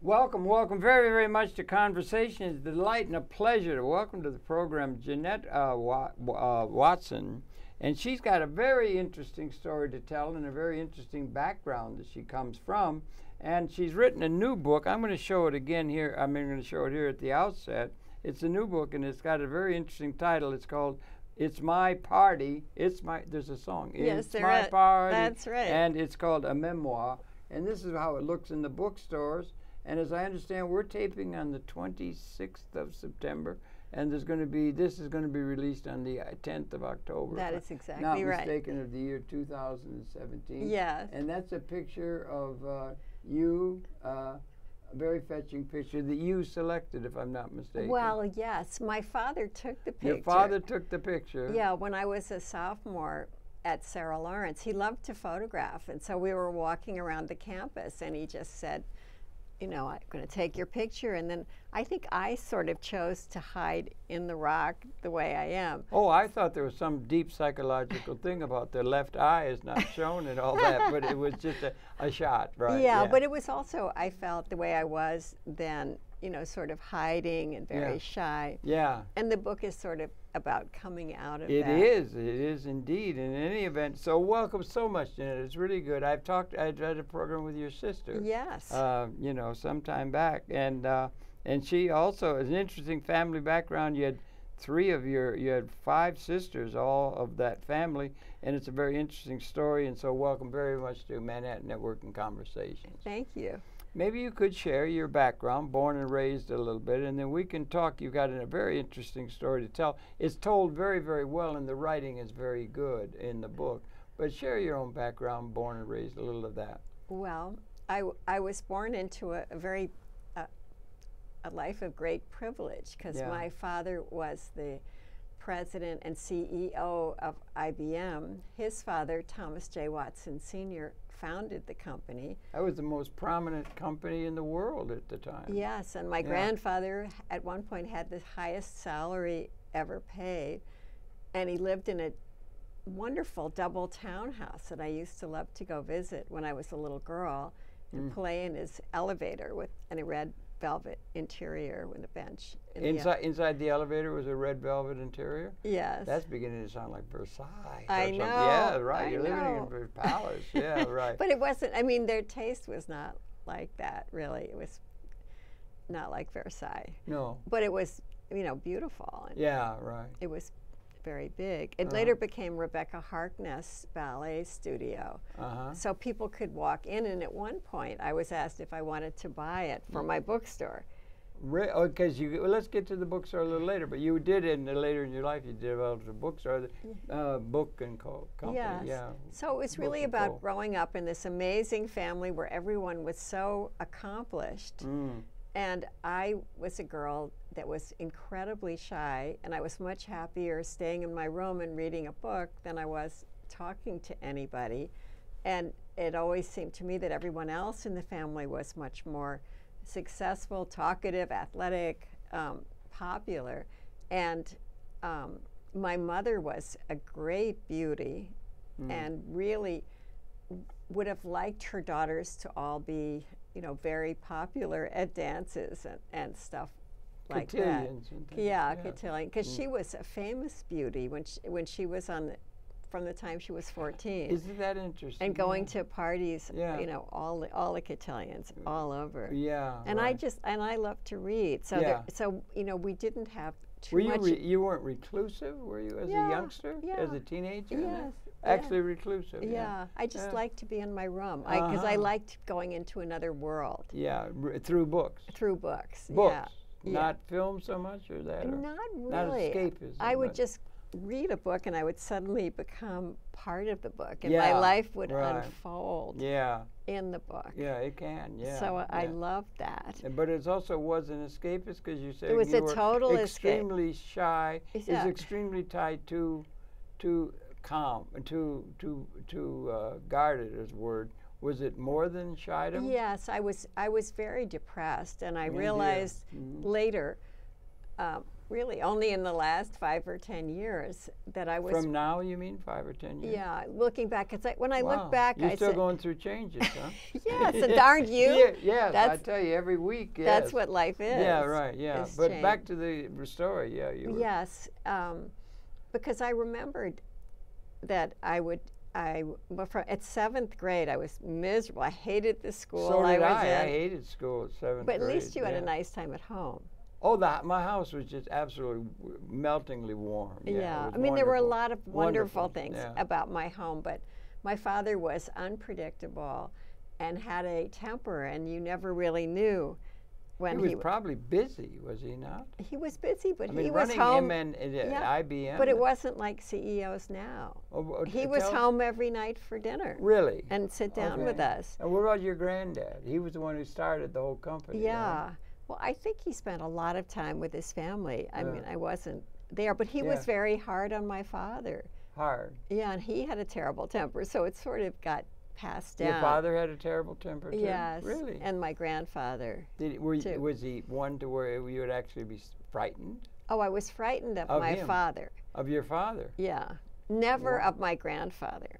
Welcome, welcome very, very much to Conversation. It's a delight and a pleasure to welcome to the program Jeanette Watson. And she's got a very interesting story to tell and a very interesting background that she comes from. And she's written a new book. I'm going to show it again here. I'm going to show it here at the outset. It's a new book, and it's got a very interesting title. It's called It's My Party. There's a song. Yes, It's My Party. That's right. And it's called A Memoir. And this is how it looks in the bookstores. And as I understand, we're taping on the 26th of September, and this is going to be released on the 10th of October. That is exactly not right. mistaken, of the year 2017. Yes. And that's a picture of you, a very fetching picture that you selected, if I'm not mistaken. Well, yes. My father took the picture. Your father took the picture. Yeah, when I was a sophomore at Sarah Lawrence. He loved to photograph, and so we were walking around the campus, and he just said, you know, I'm going to take your picture. And then I think I sort of chose to hide in the rock the way I am. Oh, I thought there was some deep psychological thing about the left eye is not shown and all that, but it was just a shot, right? Yeah, but it was also, I felt the way I was then, you know, sort of hiding and very shy. Yeah. And the book is sort of about coming out of that. It is indeed. In any event, so welcome so much, Jeanette. It's really good. I'd did a program with your sister. Yes. You know, some time back, and she also has an interesting family background. You had 5 sisters, all of that family, and it's a very interesting story. And so, welcome very much to Manhattan Networking Conversations. Thank you. Maybe you could share your background, born and raised a little bit, and then we can talk. You've got a very interesting story to tell. It's told very, very well, and the writing is very good in the book. But share your own background, born and raised, a little of that. Well, I was born into a very a life of great privilege, because my father was the president and CEO of IBM. His father, Thomas J. Watson Sr., founded the company. That was the most prominent company in the world at the time. Yes, and my grandfather at one point had the highest salary ever paid, and he lived in a wonderful double townhouse that I used to love to go visit when I was a little girl and play in his elevator with a red velvet interior with a bench. Inside the elevator was a red velvet interior? Yes. That's beginning to sound like Versailles. I know. Yeah, right. You're know. living in a palace. Yeah, right. But it wasn't, I mean, their taste was not like that, really. It was not like Versailles. No. But it was, you know, beautiful. And yeah, right. it was very big. It later became Rebecca Harkness Ballet Studio. So people could walk in, and at one point I was asked if I wanted to buy it for my bookstore. Because let's get to the bookstore a little later, but you did later in your life, you developed a bookstore, Book and Co. company. Yes. Yeah. So it was really about growing up in this amazing family where everyone was so accomplished. And I was a girl that was incredibly shy, and I was much happier staying in my room and reading a book than I was talking to anybody. And it always seemed to me that everyone else in the family was much more successful, talkative, athletic, popular. And my mother was a great beauty and really would have liked her daughters to all be, you know, very popular at dances and stuff like that. And things. Yeah, cotillion, because she was a famous beauty when she was from the time she was 14. Isn't that interesting? And going to parties, you know, all the cotillions all over. Yeah. And I love to read. So so you know, we didn't have too much. You weren't reclusive, were you, as a youngster? Yeah. As a teenager? Yes. Actually reclusive. Yeah. I just liked to be in my room because I liked going into another world. Yeah, through books. Through books. Books. Yeah. Not film so much, or that? Not really. Not escapism. I would just read a book, and I would suddenly become part of the book, and my life would unfold in the book. Yeah, it can. Yeah. So I loved that. But it also was an escapist, because you said it was you a were total extremely shy. Yeah. Is extremely tied to calm, to guarded as a word. Was it more than shydom? Yes, I was very depressed, and I realized later really only in the last 5 or 10 years that I was. From now, you mean 5 or 10 years? Yeah, looking back, it's like when I look Wow. back, You're I still said, going through changes, huh? yes, and darned you. Yeah, yes, I That's- tell you, every week. Yes. That's what life is. Yeah, right. Yeah, is but change. back to the story. Yeah, you were. Yes, because I remembered that at 7th grade, I was miserable. I hated the school So did I was I. in. I hated school at 7th But grade. at least you had yeah. a nice time at home. Oh, my house was just absolutely meltingly warm. Yeah, it was I mean, there were a wonderful. lot of wonderful Wonderful, things yeah. about my home, but my father was unpredictable and had a temper, and you never really knew when He was probably busy, was he not? he was busy, but I mean, he was running home. him and Yeah, IBM. But it wasn't like CEOs now. He was home every night for dinner Really? and sit down with Okay. us. And what about your granddad? He was the one who started the whole company. Yeah. right? Well, I think he spent a lot of time with his family. I Yeah. mean, I wasn't there, but he was Yeah. very hard on my father. Hard. Yeah, and he had a terrible temper, so it sort of got passed down. Your father had a terrible temper too? Yes. Really? And my grandfather. Too. Was he one to where you would actually be frightened Oh, I was frightened of Of my him. father. of your father? Yeah. Never Wow. of my grandfather.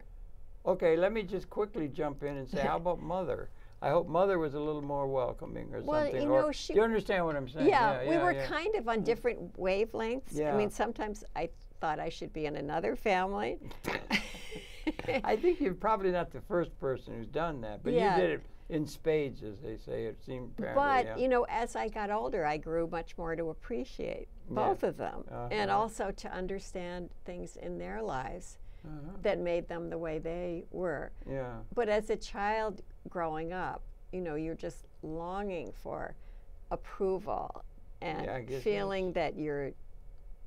Okay, let me just quickly jump in and say, how about Mother? I hope Mother was a little more welcoming or Well, something. you or, know, she- do you understand what I'm saying? Yeah, we were yeah. kind of on different wavelengths. I Yeah. mean, sometimes I thought I should be in another family. I think you're probably not the first person who's done that, but Yeah. you did it in spades, as they say. It seemed apparently. But, yeah. you know, as I got older, I grew much more to appreciate both of them and Uh-huh. also to understand things in their lives Uh-huh. that made them the way they were. Yeah. But as a child growing up, you know, you're just longing for approval and Yeah, I guess feeling that you're,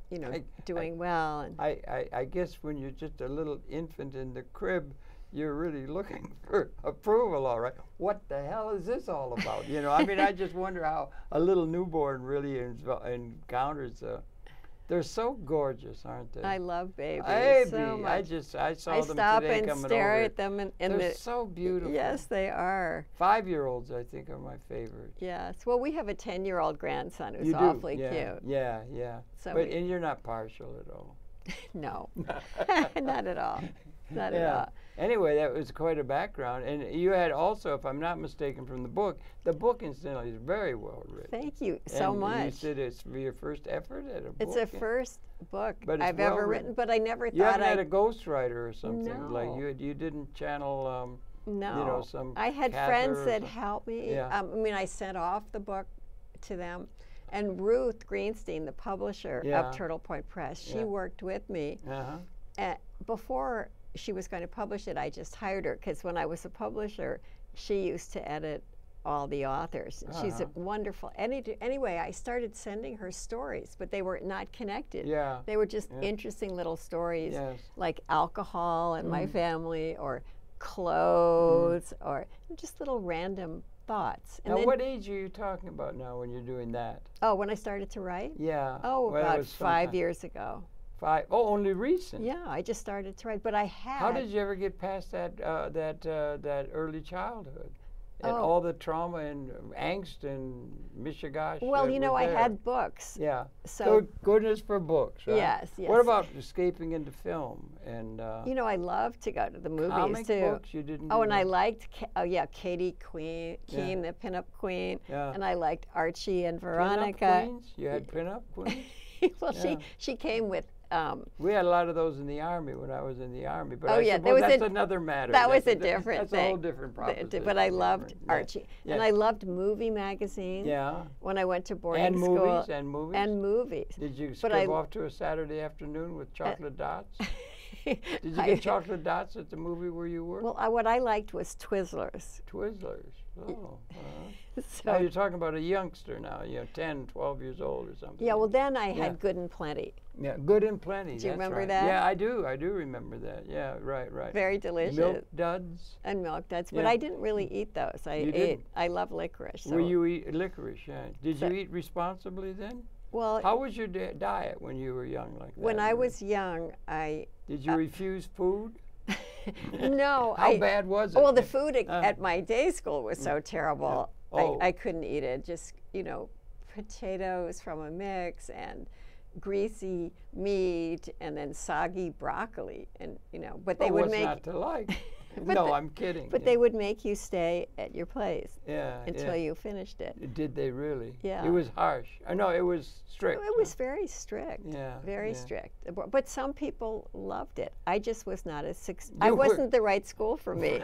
you know, doing well. And I guess when you're just a little infant in the crib, you're really looking for approval, all right. What the hell is this all about? You know, I mean, I just wonder how a little newborn really encounters. They're so gorgeous, aren't they? I love babies Baby, so much. I saw I them stop today and coming stare over. at them in They're the. so beautiful. Yes, they are. 5-year-olds, I think, are my favorite. Yes. Well, we have a 10-year-old grandson who's You do, awfully yeah, cute. Yeah, yeah. So but we- and you're not partial at all. No, not at all. Not at Yeah. all. Anyway, that was quite a background. And you had also, if I'm not mistaken from the book incidentally is very well written. Thank you so And much. You said it's your first effort at a book? It's the first book But it's I've ever well written, written. but I never You thought haven't had I. a ghostwriter or something? Like No. you didn't channel, No. you know, some I had Cather friends or that some- helped me. Yeah. I mean, I sent off the book to them. And Ruth Greenstein, the publisher Yeah. of Turtle Point Press, she Yeah. worked with me. Uh-huh. Before she was going to publish it, I just hired her because when I was a publisher, she used to edit all the authors. She's a wonderful. Anyway, I started sending her stories, but they were not connected. Yeah. They were just interesting little stories Yes. like alcohol and my family or clothes or just little random thoughts. And Now, then, what age are you talking about now when you're doing that? oh, when I started to write? Yeah. Oh, well, it about was 5 sometime- years ago. 5. Oh, only recent. Yeah, I just started to write, but I had. How did you ever get past that early childhood and Oh. all the trauma and angst and mishigash? Well, that you know, were I there? had books. Yeah. So Goodness for books, right? Yes, What yes. about escaping into film and you know, I love to go to the movies comic too. books? You didn't. Oh, do and I that? liked, Katie Keene, the pinup queen, Yeah. and I liked Archie and Pinup Veronica. queens? You had pinup queens? Well, Yeah. she came with. We had a lot of those in the Army when I was in the Army, but Oh, I yeah, there suppose was that's a- another matter. That was a That's different That's thing. a whole different proposition. But I loved different. Yeah. Archie, and Yeah. I loved movie magazines. Yeah. When I went to boarding And school. movies, and movies. And movies. Did you but skip I- off to a Saturday afternoon with chocolate dots? Did you I- get chocolate dots at the movie where you were? Well, what I liked was Twizzlers. Twizzlers. Oh. Now So you're talking about a youngster now, 10, 12 years old or something. yeah, well then I Yeah. had Good and Plenty. Yeah, Good and Plenty. Do you that's remember right. that? Yeah, I do. I do remember that. Yeah, right. Very delicious. Milk duds. And milk duds, but Yeah. I didn't really eat those. I You ate. didn't? I love licorice. So, Were you eat licorice? Yeah. Did So- you eat responsibly then? well, How was your diet when you were young like that? when I was young, I Did you refuse food? no. How I, bad was it? Well, the food at, Uh. at my day school was so terrible. Oh. I couldn't eat it. Just potatoes from a mix and greasy meat and then soggy broccoli, and but they would would make not to like. No, I'm kidding. But they would make you stay at your place yeah, until you finished it. Did they really? Yeah. It was harsh. I know it was strict. It was very strict. Yeah. Very strict. But some people loved it. I just was not as You wasn't the right school for me.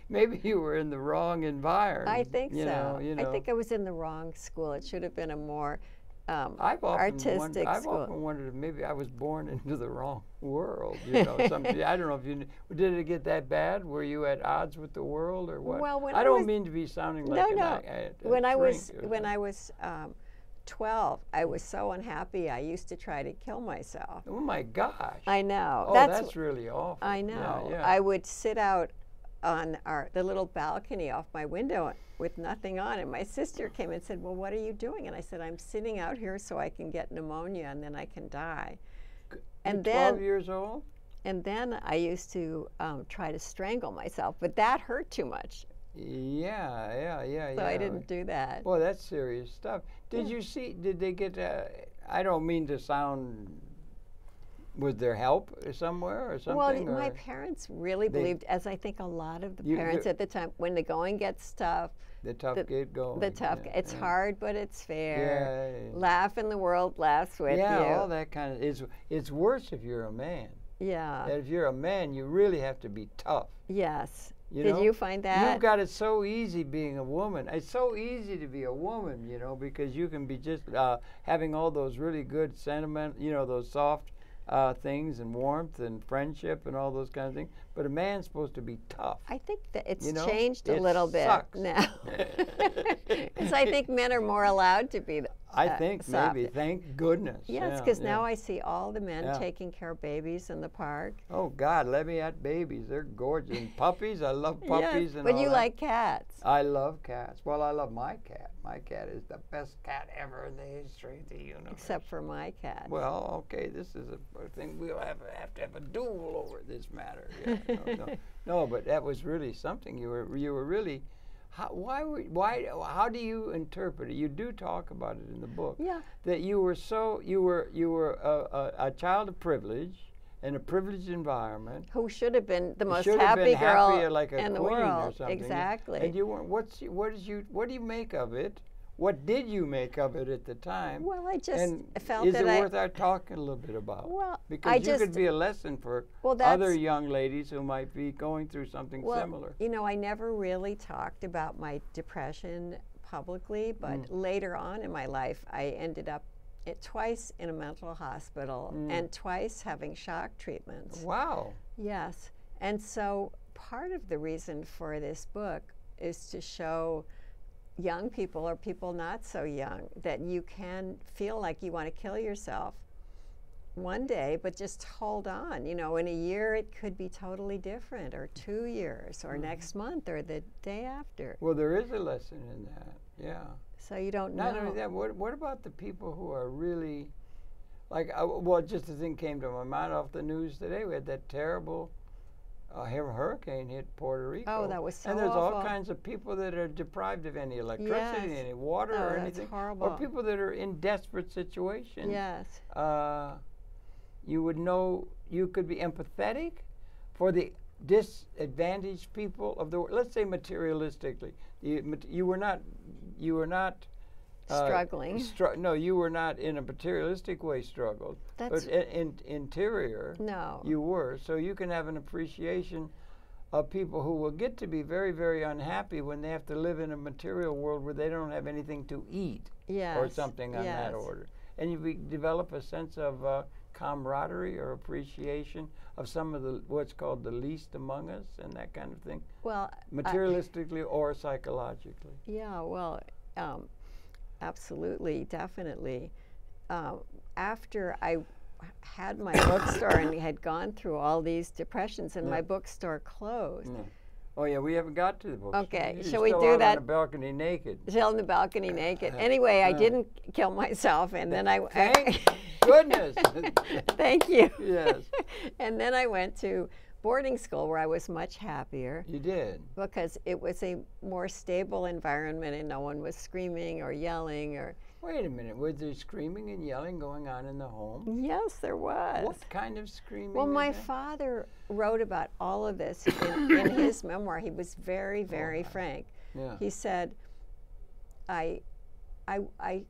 Maybe you were in the wrong environment. I think so. You know. I think I was in the wrong school. It should have been a more I've artistic I've school. often wondered if maybe I was born into the wrong world. Something. I don't know if you did it get that bad. Were you at odds with the world or what? Well, when I don't mean to be sounding like when I was 12, I was so unhappy. I used to try to kill myself. Oh my gosh! I know. Oh, that's really awful. I know. Yeah. I would sit out on the little balcony off my window with nothing on, and my sister came and said, "Well, what are you doing?" And I said, "I'm sitting out here so I can get pneumonia and then I can die." And then 12 years old? And then I used to try to strangle myself, but that hurt too much. Yeah. So I didn't do that. Well, that's serious stuff. Did you see? Did they get? I don't mean to sound. Was there help somewhere or something? Well, my parents really believed, as I think a lot of the parents at the time, when the going gets tough, the tough get going. The tough, it's hard, but it's fair. Yeah. Laugh and the world laughs with you. Yeah, all that kind of. It's worse if you're a man. Yeah. If you're a man, you really have to be tough. Yes. Did you find that? You've got it so easy being a woman. It's so easy to be a woman, because you can be just having all those really good sentiment, those soft things and warmth and friendship and all those kind of things. But a man's supposed to be tough. I think that it's changed a little bit now. Because I think men are more allowed to be I think soft. maybe. Thank goodness. Yes, because now I see all the men taking care of babies in the park. Oh, God, let me at babies. They're gorgeous. And puppies, I love puppies. Yes, and but all you that. Like cats. I love cats. Well, I love my cat. My cat is the best cat ever in the history of the universe. Except for my cat. Well, okay, this is a thing. We'll have to have a duel over this matter. Yeah, no, but that was really something. You were really. How do you interpret it? You do talk about it in the book. Yeah. That you were a child of privilege in a privileged environment. Who should have been the most happy girl like a in the queen world. Or something. Exactly. And you weren't. What do you make of it? What did you make of it at the time? Well, I just felt is that it worth our talking a little bit about? Well, because you could be a lesson for other young ladies who might be going through something similar. I never really talked about my depression publicly, but later on in my life, I ended up twice in a mental hospital and twice having shock treatments. Wow. Yes. And so part of the reason for this book is to show young people or people not so young that you can feel like you want to kill yourself one day, but just hold on. In a year it could be totally different, or 2 years, or next month, or the day after. Well, there is a lesson in that, yeah. So you don't know. Not only that, what about the people who are really, just a thing came to my mind off the news today. We had that terrible hurricane hit Puerto Rico. Oh, that was so And there's awful. all kinds of people that are deprived of any electricity, any water, or anything. Horrible. Or people that are in desperate situations. Yes. You would know, you could be empathetic for the disadvantaged people of the world. Let's say materialistically. You were not struggling. No, you were not in a materialistic way struggled. But in interior, no. You were. So you can have an appreciation of people who will get to be very, very unhappy when they have to live in a material world where they don't have anything to eat or something on that order. And you develop a sense of camaraderie or appreciation of some of what's called the least among us and that kind of thing. Well, materialistically or psychologically. Yeah, well, absolutely, definitely. After I had my bookstore and had gone through all these depressions, and my bookstore closed. Oh yeah, we haven't got to the bookstore. Okay, You're shall we still do out that? On the balcony naked. Still on the balcony naked. Anyway, I didn't kill myself, and then I. Thank goodness. Thank you. Yes. And then I went to boarding school where I was much happier. You did? Because it was a more stable environment and no one was screaming or yelling or... Wait a minute, was there screaming and yelling going on in the home? Yes, there was. What kind of screaming? Well, my father wrote about all of this in his memoir. He was very, very frank. Yeah. He said, I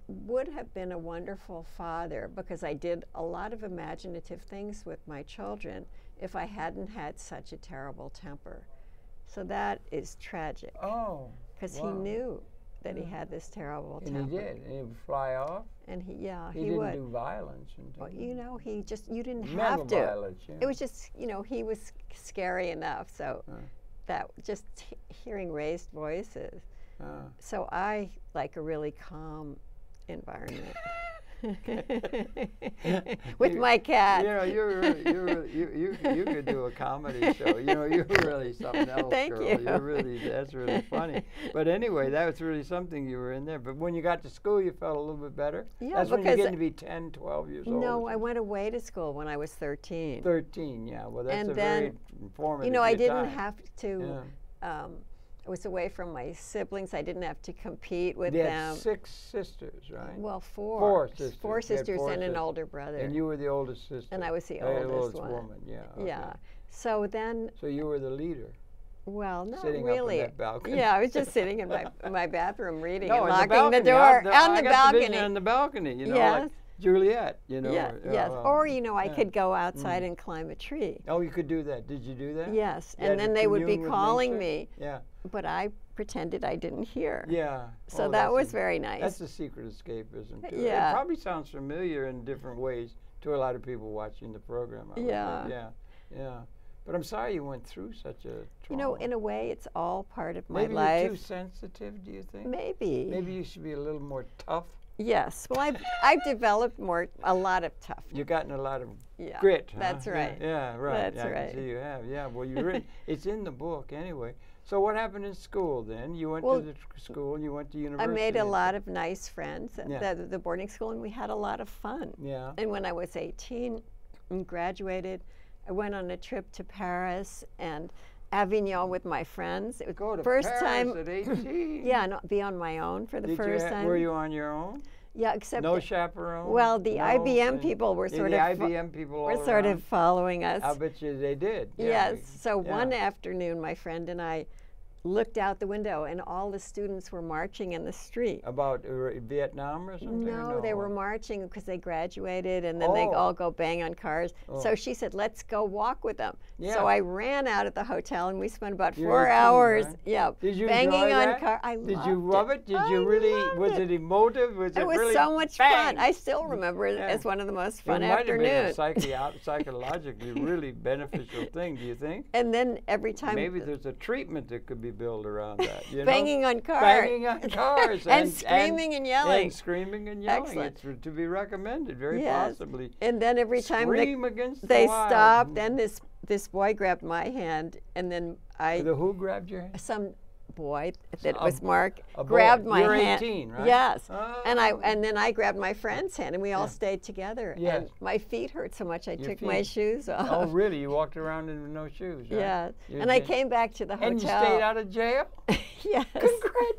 would have been a wonderful father because I did a lot of imaginative things with my children if I hadn't had such a terrible temper. So that is tragic. Oh. Because he knew that he had this terrible temper. And he did. And he would fly off. And he didn't would. do violence. Well, you know, you didn't Mental have to. Violence, yeah. It was just, you know, he was scary enough. So that just hearing raised voices. So I like a really calm environment. With my cat. You know, you could do a comedy show. You know, you're really something else, Thank girl. you. That's really funny. But anyway, that was really something you were in there. But when you got to school, you felt a little bit better? Yeah, that's when because you're getting to be 10, 12 years old. No, I went away to school when I was 13. 13, yeah. Well, that's and a then, very informative you know, I didn't time. have to. I was away from my siblings. I didn't have to compete with They them. had 6 sisters, right? Well, 4. 4 sisters. Four You had sisters 4 and an sisters. older brother. And you were the oldest sister. And I was the oldest oldest one. woman, yeah. Okay. Yeah. So then. So you were the leader. Well, not sitting really. Up on that balcony. Yeah, I was just sitting in my bathroom reading No, and locking balcony. the door on the I got balcony. The vision on the balcony, you know, Yes. like Juliet, you know. Yeah, yes. Or, you know, I could go outside and climb a tree. Oh, you could do that. Did you do that? Yes. You And had then to they would be commune with calling nature? me. Yeah. But I pretended I didn't hear. Yeah. So Oh, that that's was very nice. That's a secret escapism, too. Yeah. It probably sounds familiar in different ways to a lot of people watching the program. I would Yeah. think. Yeah. Yeah. But I'm sorry you went through such a trauma. You know, in a way, it's all part of my Maybe life. you're too sensitive, do you think? Maybe. Maybe you should be a little more tough. Yes. Well, I've developed a lot of toughness. You've gotten a lot of Yeah, grit. Huh? that's right. Yeah, right. That's yeah, I right. can see you have. Yeah. Well, you written. It's in the book anyway. So what happened in school then? You went Well, to the school. You went to university. I made a lot of nice friends Yeah. at the boarding school, and we had a lot of fun. Yeah. And when I was 18 and graduated, I went on a trip to Paris and Avignon with my friends. It was Go to first Paris time. at 18. Yeah, and be on my own for the Did first you time. Were you on your own? Yeah, except No that- chaperone. Well, the No, IBM and- people were yeah, sort the of IBM people all were sort around. of following us. I bet you they did. Yeah. Yes. So yeah. one afternoon, my friend and I looked out the window, and all the students were marching in the street. About Vietnam or something? or No, they were what? marching because they graduated, and then they Oh. all go bang on cars. Oh. So she said, "Let's go walk with them." Yeah. So I ran out of the hotel, and we spent about You're 4 18, hours. right? Yeah, Did you banging enjoy on that? cars. I Did loved you love it? Did you I really? loved Was it emotive? Was It was really so much bang? fun. I still remember it Yeah. as one of the most It fun might have been a afternoons. psychologically really beneficial thing. Do you think? And then every time Maybe there's a treatment that could be built around that. You know? banging on cars. Banging on cars And screaming and yelling. And screaming and yelling. Excellent. It's to be recommended, very Yes. possibly. And then every time Scream against they the wild. stopped, then this boy grabbed my hand, and then The who grabbed your hand? some boy that A- was Mark a boy. grabbed my You're hand. 18, right? Yes. Oh. And then I grabbed my friend's hand, and we all Yeah. stayed together. Yes. And my feet hurt so much I Your took my feet. shoes off. Oh, really? You walked around in no shoes, right? Yeah. You And I did. came back to the hotel. And you stayed out of jail? Yes.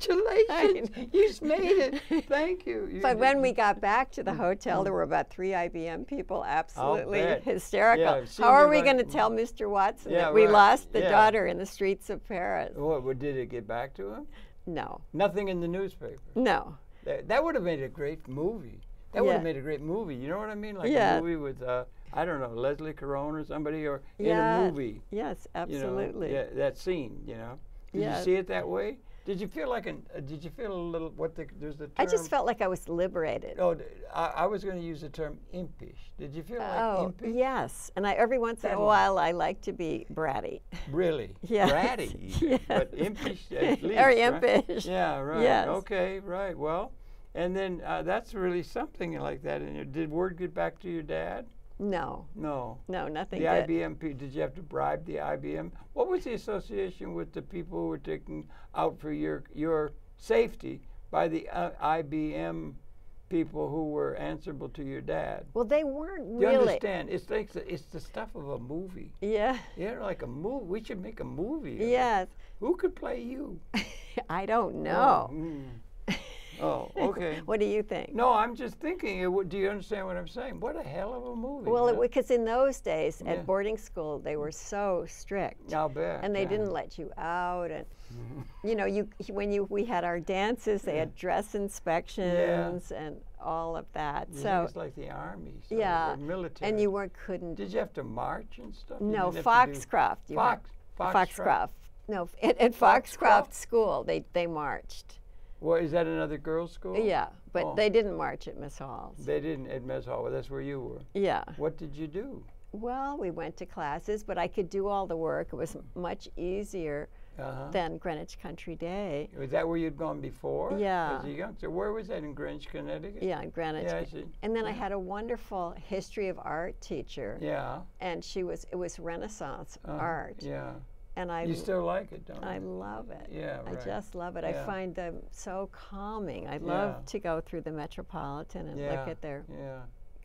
Congratulations! You made it. Thank you. You But did- when we got back to the hotel, there were about 3 IBM people absolutely bet. hysterical. Yeah, it seemed How are to we like- going to tell Mr. Watson Yeah, that we right. lost the Yeah. daughter in the streets of Paris? What, did it get back to him? No. Nothing in the newspaper. No. That would have made a great movie. That would have Yeah. made a great movie. You know what I mean? Like Yeah. a movie with, I don't know, Leslie Caron or somebody, or in Yeah. a movie. Yes, You know, absolutely. yeah, that scene, you know. Did Yeah. you see it that way? Did you feel like did you feel a little, there's the term. I just felt like I was liberated. Oh, I was going to use the term impish. Did you feel like impish? yes. And every once in a while, I like to be bratty. Really? Yes. Bratty, even, Yes. but impish at least. Very right? impish. Yeah, right. Yes. Okay, right. Well, and then that's really something like that. And did word get back to your dad? No. No. No, nothing The did. IBM, did you have to bribe the IBM? What was the association with the people who were taking out for your safety by the IBM people who were answerable to your dad. Well, they weren't Do you really. understand? It's like it's the stuff of a movie. Yeah. Like a movie. We should make a movie. Yes. Who could play you? I don't know. Oh, okay. What do you think? No, I'm just thinking. Do you understand what I'm saying? What a hell of a movie. Well, because in those days at boarding school they were so strict. I'll bet. And they didn't let you out, and you know, we had our dances, they had dress inspections and all of that. So it's like the army. So yeah, military. And you couldn't. Did you have to march and stuff? No, Foxcroft. Foxcroft. No, at Foxcroft School they marched. Well, is that another girls' school? Yeah, but they didn't march at Miss Hall's. They didn't at Miss Hall. Well, that's where you were. Yeah. What did you do? Well, we went to classes, but I could do all the work. It was much easier than Greenwich Country Day. Was that where you'd gone before? Yeah. As a youngster? Where was that, in Greenwich, Connecticut? Yeah, in Greenwich. Yeah, I see. And then I had a wonderful history of art teacher. Yeah. And it was Renaissance art. Yeah. And you still like it, don't you? I love it. Yeah, right. I just love it. Yeah. I find them so calming. I love to go through the Metropolitan and look at their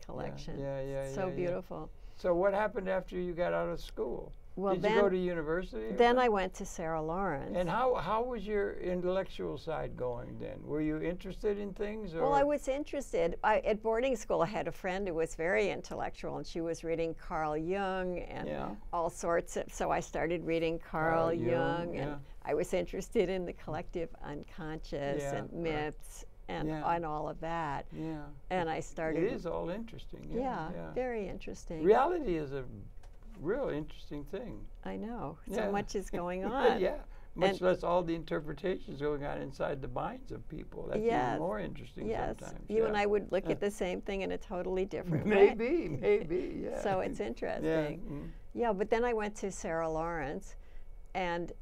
collection. It's so beautiful. So what happened after you got out of school? Well, Did you go to university? Then I went to Sarah Lawrence. And how was your intellectual side going then? Were you interested in things? Or? Well, I was interested. At boarding school, I had a friend who was very intellectual, and she was reading Carl Jung and all sorts of. So I started reading Carl Jung, and I was interested in the collective unconscious and myths and all of that. Yeah. And I started. It is all interesting. Yeah, very interesting. Reality is a real interesting thing. I know. So much is going on. Much less all the interpretations going on inside the minds of people. That's even more interesting sometimes. You and I would look at the same thing in a totally different way. Maybe, yeah. So it's interesting. Yeah, but then I went to Sarah Lawrence, and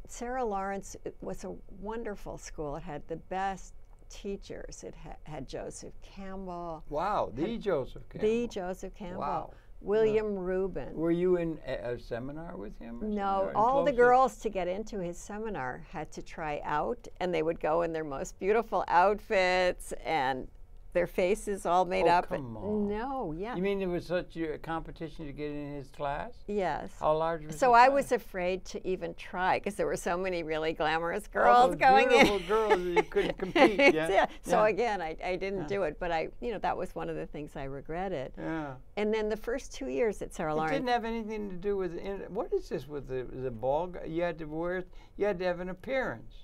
Sarah Lawrence was a wonderful school. It had the best teachers. It had Joseph Campbell. Wow, the Joseph Campbell. The Joseph Campbell. Wow. William Rubin. Were you in a seminar with him? No, all the girls to get into his seminar had to try out, and they would go in their most beautiful outfits and their faces all made up. Come on. No, yeah. You mean there was such a competition to get in his class? Yes. How large was So I was afraid to even try because there were so many really glamorous girls going beautiful in. girls you couldn't compete. So again, I didn't do it, but that was one of the things I regretted. Yeah. And then the first 2 years at Sarah Lawrence. It didn't have anything to do with what is this with the ball? You had to have an appearance.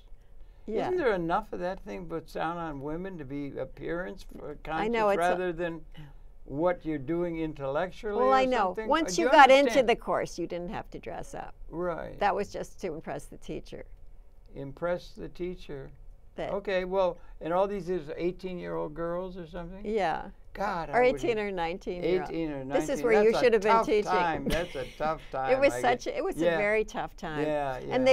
Yeah. Isn't there enough of that thing puts down on women to be appearance conscious rather than what you're doing intellectually? Well, I know. Once you got into the course, you didn't have to dress up. Right. That was just to impress the teacher. Impress the teacher. Okay, well, and all these is 18-year-old girls or something? Yeah. God. Or 18 or 19-year-old. 18 or 19. This is where you should have been teaching. That's a tough time. It was a very tough time. Yeah. And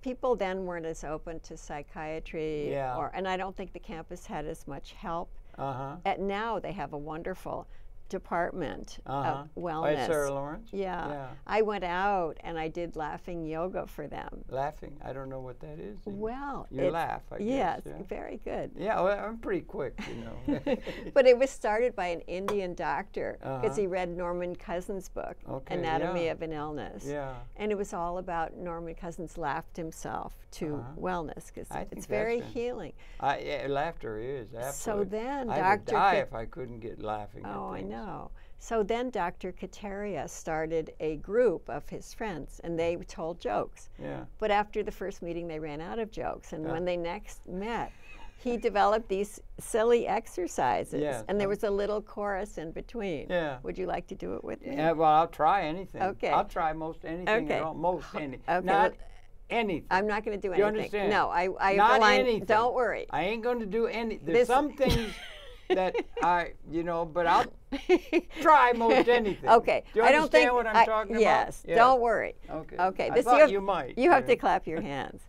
people then weren't as open to psychiatry, and I don't think the campus had as much help. Now they have a wonderful department of wellness. At Sarah Lawrence? Yeah. I went out and I did laughing yoga for them. Laughing? I don't know what that is. Well, you laugh, I guess. Yes, very good. Yeah, well, I'm pretty quick, you know. But it was started by an Indian doctor because he read Norman Cousins' book, Anatomy of an Illness. Yeah. And it was all about Norman Cousins laughed himself to wellness because it's very healing. Laughter is, absolutely. So then I would die if I couldn't get laughing at I things. know. So then Dr. Kataria started a group of his friends, and they told jokes. Yeah. But after the first meeting, they ran out of jokes. And when they next met, he developed these silly exercises. And there was a little chorus in between. Yeah. Would you like to do it with me? Yeah, well, I'll try anything. Okay. I'll try most anything at all. Most anything. Okay. Not anything. I'm not going to do You anything. understand? No, I not line, anything. Don't worry. I ain't going to do anything. There's some things that but I'll try most anything. Okay. Do you understand what I'm talking about? Yes. Don't worry. Okay. Okay. I thought you might. You have to clap your hands.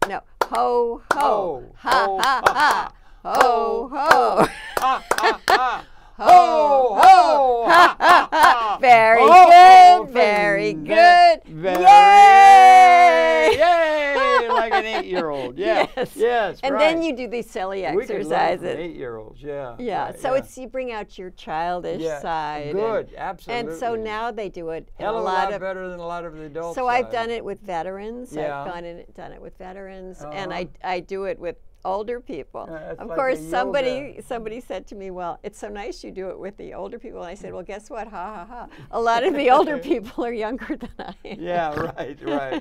No. Ho, ho. Ho, Ha, ho, ha, ha, ha. Ho, ho. Ha, ha, ha. Ho, ho, ha, ha, ha. Very Ho, good. Very good. Very Yay! Yay! Like an 8-year-old. Yeah. Yes. Yes, And right. then you do these silly We could learn from exercises. 8-year-olds, yeah. Yeah. right, So yeah. it's you bring out your childish Yeah, side. good, absolutely. And so now they do it in Hell a of lot of better than a lot of the adults. So I've done it with veterans. Yeah. I've done it with veterans, and Uh-huh. I do it with older people. That's Of like course, a somebody said to me, "Well, it's so nice you do it with the older people." And I said, "Well, guess what? Ha ha ha! A lot of the older people are younger than I am." Yeah,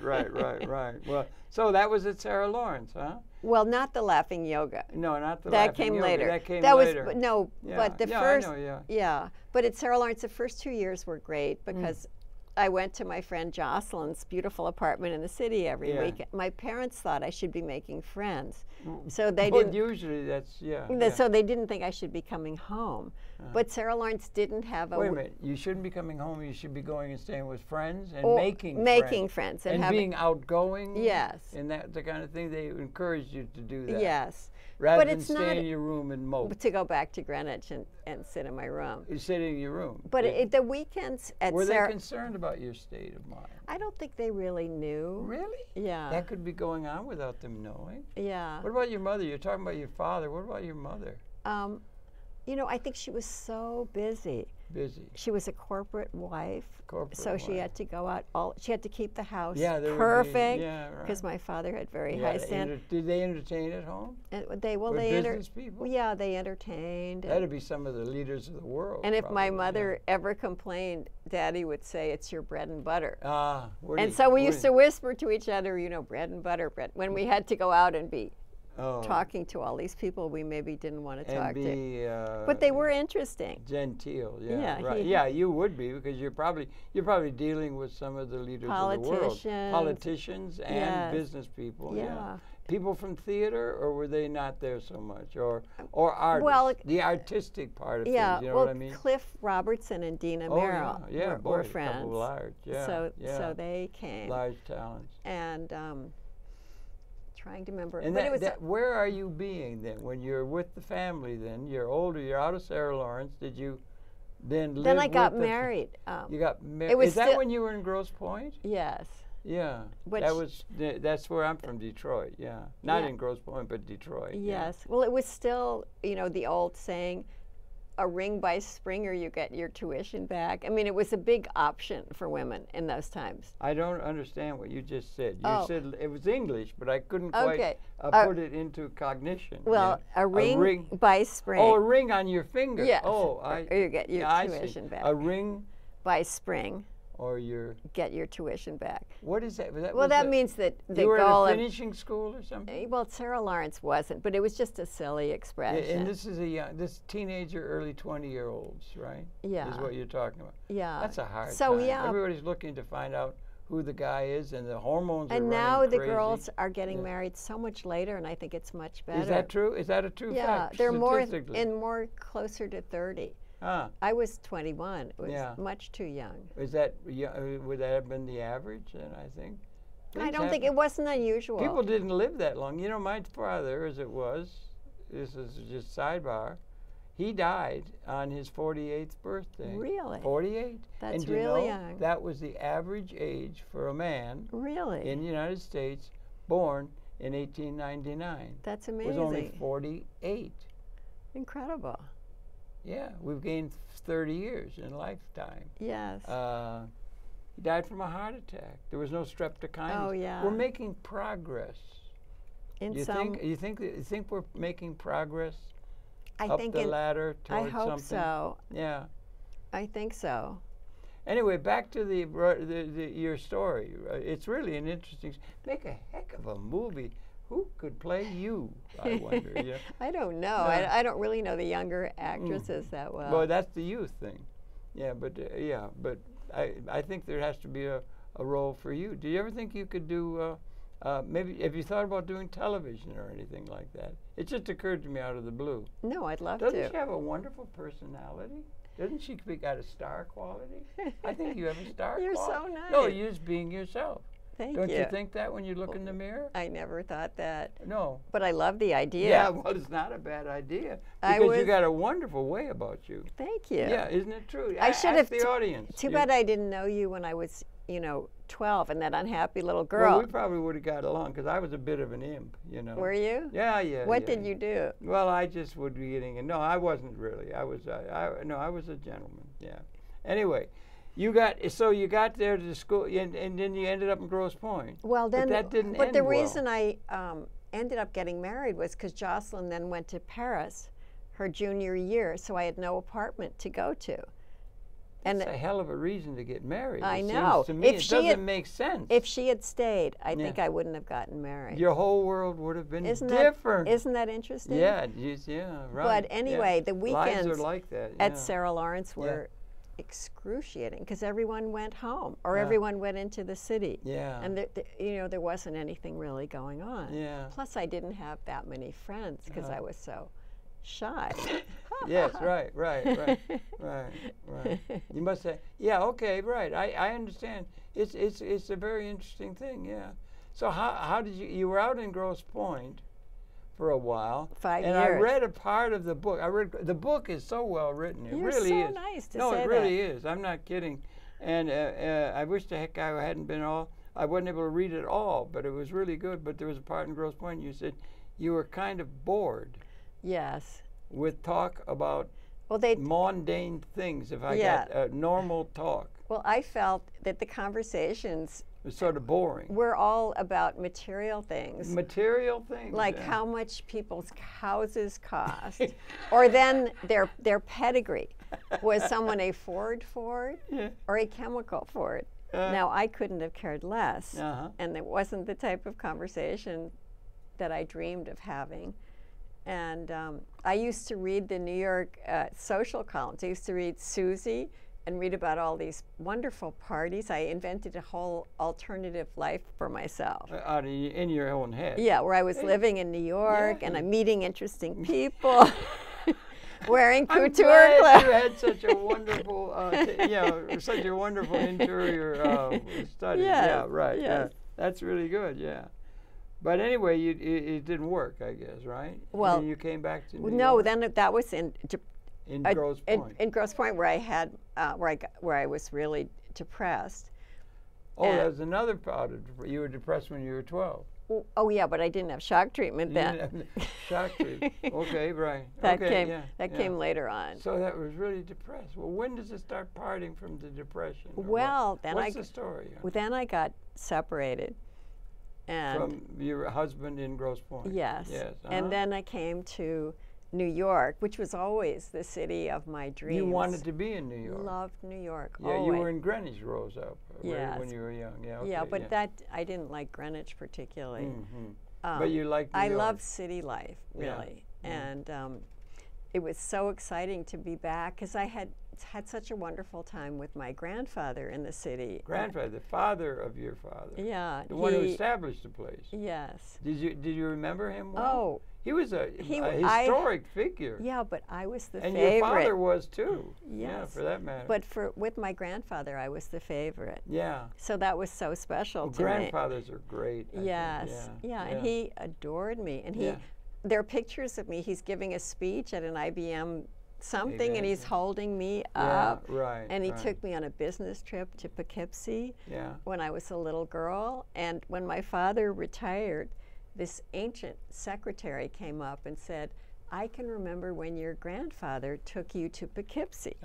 right. Well, so that was at Sarah Lawrence, huh? Well, not the laughing yoga. No, not the That laughing came yoga. later. That came that later. was no, Yeah. but the Yeah, first, I know, yeah. yeah. But at Sarah Lawrence, the first 2 years were great Mm. because I went to my friend Jocelyn's beautiful apartment in the city every Yeah. week. My parents thought I should be making friends, so they Well, didn't. usually that's, yeah. So they didn't think I should be coming home. But Sarah Lawrence didn't have a Wait a minute. You shouldn't be coming home. You should be going and staying with friends and or making friends and having, being outgoing. Yes. And that the kind of thing they encourage you to do that. yes. Rather But than it's stay not- in your room and mope. To go back to Greenwich and sit in my room. You sit in your room. But the weekends at Were Sarah, they concerned about your state of mind? I don't think they really knew. Really? Yeah. That could be going on without them knowing. Yeah. What about your mother? You're talking about your father. What about your mother? You know, I think she was so busy. Busy. She was a corporate wife, Corporate so she wife. had to go out. She had to keep the house Yeah, there would be- perfect. yeah, right. Because my father had very Yeah, high standards. did they entertain at home? And Were they business people? Yeah, they entertained. That'd be some of the leaders of the world. And if my probably, mother ever complained, Daddy would say, "It's your bread and butter." yeah. And so we used to whisper to each other, you know, bread and butter, bread. When we had to go out and be talking to all these people we maybe didn't want to talk to. But they were interesting. Genteel, yeah, Yeah, right. Yeah, you would be because you're probably dealing with some of the leaders of the world, politicians and Yes. business people. Yeah. People from theater, or were they not there so much, or artists? Well, the artistic part of Yeah, things. You know well, what I mean? Cliff Robertson and Dina Oh Merrill yeah, were boy, friends. A couple of large, yeah, So they came. large talents. And trying to remember. And but it was where are you being then when you're with the family? Then you're older. You're out of Sarah Lawrence. Did you then live? then I got with the married. You got married. it was Is that still- when you were in Grosse Pointe? Yes. Yeah. Which- That's where I'm from, Detroit. Yeah. Not Yeah. in Grosse Pointe, but Detroit. Yes. Well, it was still, you know, the old saying, a ring by Springer, you get your tuition back. I mean, it was a big option for women in those times. I don't understand what you just said. You Oh. said it was English, but I couldn't Okay. quite put it into cognition. Well, yeah. a ring by Spring. Oh, a ring on your finger. Yes. Oh, you get your I see. tuition back. A ring By Spring, or your. get your tuition back. What is that? Well, that means that the you were goal at a of finishing school or something. well, Sarah Lawrence wasn't, but it was just a silly Yeah, expression. and this is this teenager, early 20-year-olds, right? Yeah. Is what you're talking about. Yeah. That's a hard So, time. yeah. Everybody's looking to find out who the guy is, and the hormones are And running now the crazy. girls are getting married so much later, and I think it's much better. Is that true? Is that a true Yeah, fact? they're more statistically? and more closer to 30. Ah, I was 21. It was Yeah. much too young. is that would that have been the average? Then I think. I Things don't think happen. it wasn't unusual. People didn't live that long. You know, my father, as it was, this is just sidebar, he died on his 48th birthday. Really? 48. That's and you really know, young. that was the average age for a man Really? in the United States born in 1899. That's It was only amazing. 48. Incredible. Yeah, we've gained 30 years in lifetime. Yes. He died from a heart attack. There was no streptokinase. Oh, yeah. We're making progress. In You some, think we're making progress I up think the in, ladder I towards hope something? so. Yeah. I think so. Anyway, back to your story. It's really an interesting. Make a heck of a movie. Who could play you? I wonder. Yeah. I don't know. No. I don't really know the younger actresses that well. Well, that's the youth thing. Yeah, but I think there has to be a role for you. Do you ever think you could do? Maybe have you thought about doing television or anything like that? It just occurred to me out of the blue. no, I'd love Doesn't to. she have a wonderful personality? Doesn't she got a star quality? I think you have a star You're quality. so No, nice. you're just being yourself. Thank Don't you. you think that when you look in the mirror? I never thought that. No. But I love the idea. Yeah, well, it's not a bad idea because you got a wonderful way about you. Thank you. Yeah, isn't it true? I should have the audience. Too bad I didn't know you when I was, 12 and that unhappy little girl. Well, we probably would have got along because I was a bit of an imp, Were you? Yeah, yeah. What did you do? Well, I just would be getting it. No, I wasn't really. I was a gentleman. Yeah. Anyway, you got there to the school and then you ended up in Grosse Pointe. Well, then, but that didn't but end the well. reason I ended up getting married was because Jocelyn then went to Paris her junior year, so I had no apartment to go to. And that's a hell of a reason to get married. I know. Seems to me, it doesn't make sense. If she had stayed, I think I wouldn't have gotten married. Your whole world would have been different. Isn't that interesting? Yeah, right. But anyway, the weekends lives are like that, at Sarah Lawrence were excruciating because everyone went home or everyone went into the city. Yeah. And there wasn't anything really going on. Yeah. Plus, I didn't have that many friends because I was so shy. Yes, right. You must say, yeah, okay, right. I understand. It's a very interesting thing, yeah. So how did you were out in Grosse Pointe for a while. 5 years. And I read a part of the book. The book is so well written. It really is. You're so nice to say that. No, it really that. is. I'm not kidding. And I wish the heck I hadn't been I wasn't able to read it all, but it was really good. But there was a part in Grosse Pointe you said you were kind of bored. Yes. With talk about mundane things, if I got normal talk. Well, I felt that the conversations it was sort of boring. We're all about material things. Material things. Like how much people's houses cost. Or then their pedigree. Was someone a Ford or a chemical Ford? Now, I couldn't have cared less. And it wasn't the type of conversation that I dreamed of having. And I used to read the New York social columns. I used to read Susie and read about all these wonderful parties. I invented a whole alternative life for myself. In your own head. Yeah, where I was living in New York and I'm meeting interesting people. Wearing couture clothes. You had such a wonderful, such a wonderful interior study. Yes, yeah, right. Yes. Yeah. That's really good, yeah. But anyway, it didn't work, I guess, right? Well, and you came back to New York? No, then that was in Grosse Pointe. In Grosse Pointe, where I had where I was really depressed. Oh, that was another part of you were depressed when you were 12. Oh yeah, but I didn't have shock treatment then. You didn't have shock treatment. Okay, right. That came later on. So that was really depressed. Well, when does it start parting from the depression? Well, what's the story? Well, then I got separated. And from your husband in Grosse Pointe? Yes. And then I came to New York, which was always the city of my dreams. You wanted to be in New York? Loved New York, yeah, always. You were in Greenwich rose up when you were young. Yeah, okay, yeah, but I didn't like Greenwich particularly. But you liked New York. I love city life, really. Yeah. And it was so exciting to be back because I had such a wonderful time with my grandfather in the city. Grandfather, the father of your father. Yeah. The one who established the place. Yes. Did you remember him well? Oh. He was a historic figure. Yeah, but I was the favorite. And your father was too. Yes. Yeah, for that matter. But with my grandfather, I was the favorite. Yeah. So that was so special to me. Grandfathers are great. Yes. Yeah, and he adored me. And there are pictures of me. He's giving a speech at an IBM something, and he's holding me up. Right. And he took me on a business trip to Poughkeepsie when I was a little girl. And when my father retired, this ancient secretary came up and said, I can remember when your grandfather took you to Poughkeepsie.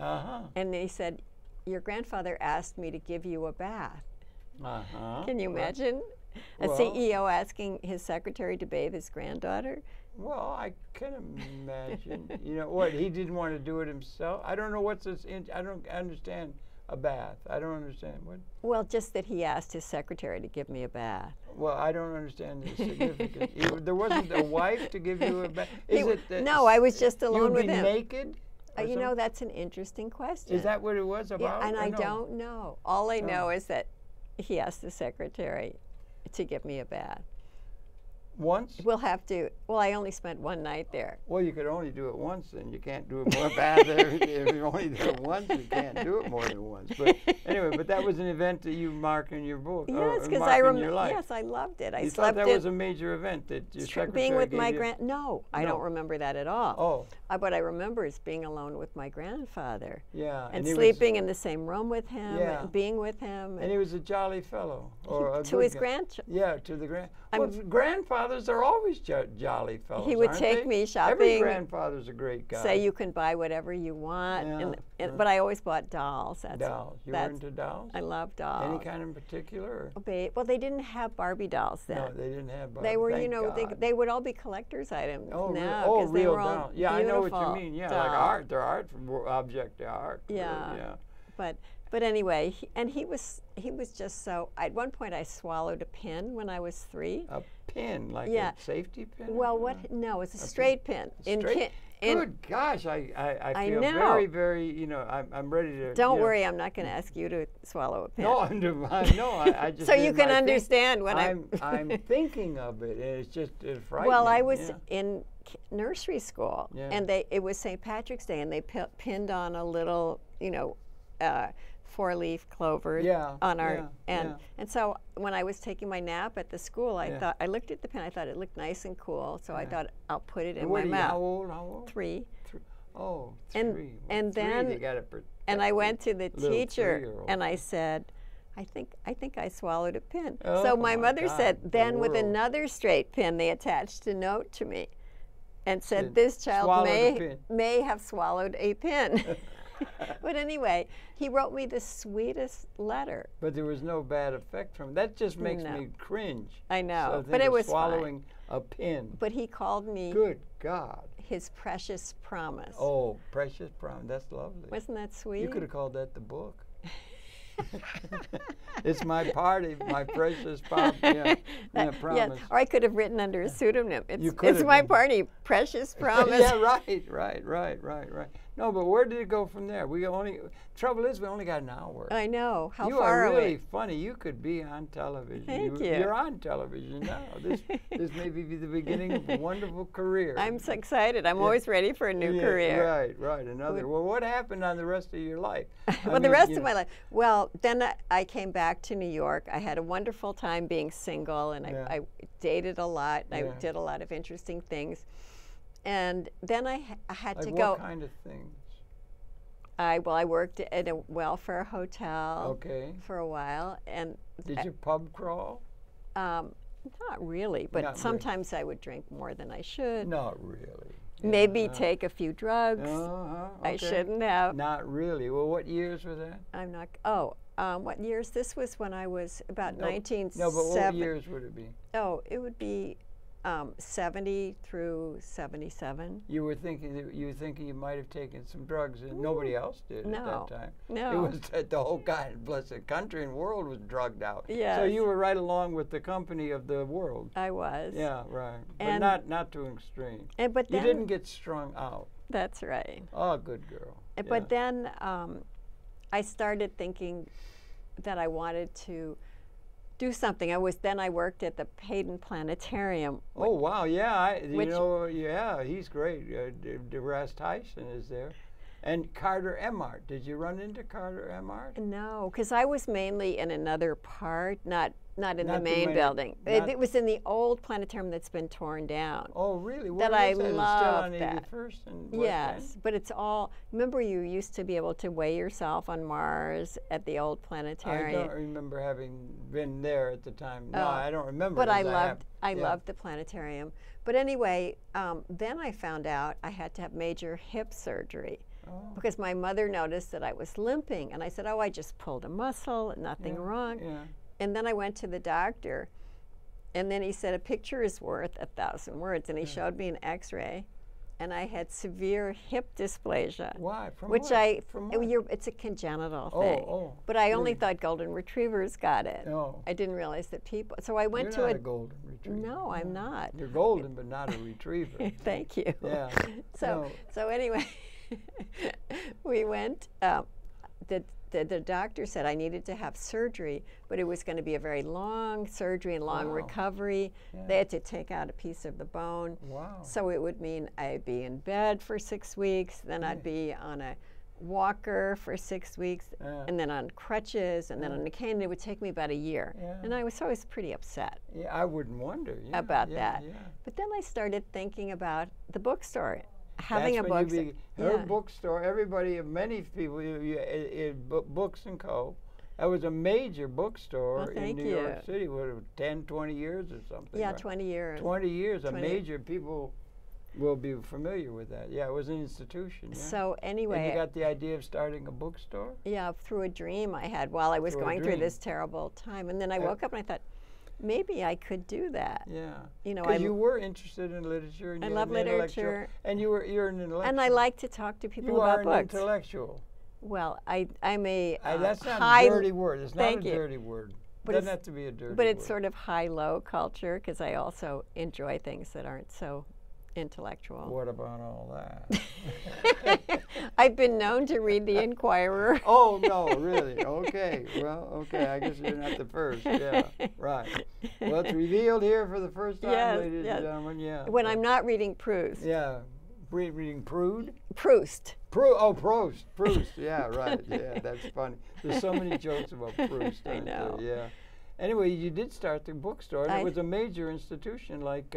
And he said, your grandfather asked me to give you a bath. Can you imagine a CEO asking his secretary to bathe his granddaughter? Well, I can imagine. You know what? He didn't want to do it himself. I don't know what's this. I don't understand a bath. I don't understand what. Well, just that he asked his secretary to give me a bath. Well, I don't understand the significance. There wasn't a wife to give you a bath. No, I was just alone with him. You would be naked. You know, that's an interesting question. Is that what it was about? Yeah, and I don't know. All I know is that he asked the secretary to give me a bath. Once? We'll have to. Well, I only spent one night there. Well, you could only do it once, and you can't do it more bad there. If you only do it once, you can't do it more than once. But anyway, but that was an event that you mark in your book. Yes, because I remember. Yes, I loved it. I you slept thought that was a major event that your secretary being with gave my you? No, I don't remember that at all. Oh. What I remember is being alone with my grandfather. Yeah. And sleeping in the same room with him. Yeah. And being with him. And he was a jolly fellow. Or to his grandchildren. Yeah, to the well, grandfathers are always jolly fellows. He would aren't take they? me shopping. Every grandfather's a great guy. Say you can buy whatever you want. But I always bought dolls. Dolls. You were into dolls? I love dolls. Any kind in particular? Well, they didn't have Barbie dolls then. No, they didn't have Barbie. They were, Thank God. they would all be collector's items now. Real they were all dolls. Yeah, I know what you mean. Yeah, dolls. like art. They're art, object art. Yeah. Yeah. But anyway, he was just so. At one point, I swallowed a pin when I was 3. A pin, like a safety pin? Well, no, it's a straight pin. Good gosh, I feel very, very. I'm ready to. Don't worry, I'm not going to ask you to swallow a pin. No, I just. So you can understand what I'm thinking of it, and it's just frightening. Well, I was in nursery school, and it was St. Patrick's Day, and they pinned on a little, 4-leaf clover on our and so when I was taking my nap at the school, I looked at the pin. I thought it looked nice and cool, so I thought I'll put it in my mouth. How old? 3. Oh, 3. And then I went to the teacher and I said, I think I swallowed a pin. So my mother said, then with another straight pin, they attached a note to me and said, this child may have swallowed a pin. But anyway, he wrote me the sweetest letter. But there was no bad effect from it. That just makes me cringe. I know, so but it was swallowing a pin. But he called me. Good God. His precious promise. Oh, precious promise. That's lovely. Wasn't that sweet? You could have called that the book. It's my party, my precious promise. Promise. Yes, or I could have written under a pseudonym. It's my party, precious promise. Yeah, right. No, but where did it go from there? Trouble is, we only got an hour. I know. How you far are are really funny. You could be on television. Thank you. You're on television now. This may be the beginning of a wonderful career. I'm so excited. I'm always ready for a new career. Right. Another. Well, what happened on the rest of your life? The rest of my life. Well, then I came back to New York. I had a wonderful time being single, and I dated a lot. And I did a lot of interesting things. And then I had to go. What kind of things? I worked at a welfare hotel for a while. And did you pub crawl? Not really, but sometimes I would drink more than I should. Not really. Maybe take a few drugs. I shouldn't have. Not really. Well, what years were that? I'm not. What years? This was when I was about 1970. No, but what years would it be? Oh, it would be 70 through 77. You were thinking you might have taken some drugs, and nobody else did at that time. No, it was that the whole blessed country and world was drugged out. Yes. So you were right along with the company of the world. I was. Yeah, right. And but not to extreme. But then, you didn't get strung out. That's right. Oh, good girl. But then I started thinking that I wanted to do something. I worked at the Hayden Planetarium. Oh wow, he's great. DeRass Tyson is there, and Carter Emmart. Did you run into Carter Emmart? No, because I was mainly in another part, not in the main building. It was in the old planetarium that's been torn down. Oh really? That I love that. Still on 81st and West yes, End? but it's all. Remember, you used to be able to weigh yourself on Mars at the old planetarium. I don't remember having been there at the time. No, I don't remember. But I loved the planetarium. But anyway, then I found out I had to have major hip surgery. Because my mother noticed that I was limping, and I said, I just pulled a muscle, nothing wrong. Yeah. And then I went to the doctor, and then he said, a picture is worth 1,000 words, and he showed me an x-ray, and I had severe hip dysplasia. Why? From which what? From what? It's a congenital thing. But I only thought golden retrievers got it. I didn't realize that people, so I went to You're not a golden retriever. No, I'm not. You're golden, but not a retriever. Thank you. Yeah. So anyway, we went, the doctor said I needed to have surgery, but it was going to be a very long surgery and long recovery. Yeah. They had to take out a piece of the bone. Wow. So it would mean I'd be in bed for 6 weeks, then I'd be on a walker for 6 weeks, and then on crutches, and then on a cane. It would take me about a year. And I was always pretty upset I wouldn't wonder about that. But then I started thinking about the bookstore. Having a bookstore. Her bookstore, everybody, many people, Books & Co. That was a major bookstore in New York City. What, 10, 20 years or something? Yeah, right? 20 years. 20 years, a major, people will be familiar with that. Yeah, it was an institution. Yeah. So anyway. And you got the idea of starting a bookstore? Yeah, through a dream I had while I was going through this terrible time. And then I woke up and I thought, maybe I could do that. Yeah. You know, because you were interested in literature. And I love literature. And you're an intellectual. And I like to talk to people about books. You are an intellectual. Well, I'm a that's not high, a dirty word. It's not a dirty word. But doesn't have to be a dirty word. But it's sort of high-low culture, because I also enjoy things that aren't so intellectual. What about all that? I've been known to read The Inquirer. Oh, no, really? Okay. Well, okay, I guess you're not the first. Yeah, right. Well, it's revealed here for the first time, ladies and gentlemen. Yeah. When I'm not reading Proust. Yeah. Reading Prude? Proust. Proust. Yeah, right. Yeah, that's funny. There's so many jokes about Proust. I know. Yeah. Anyway, you did start the bookstore, and it was a major institution, like,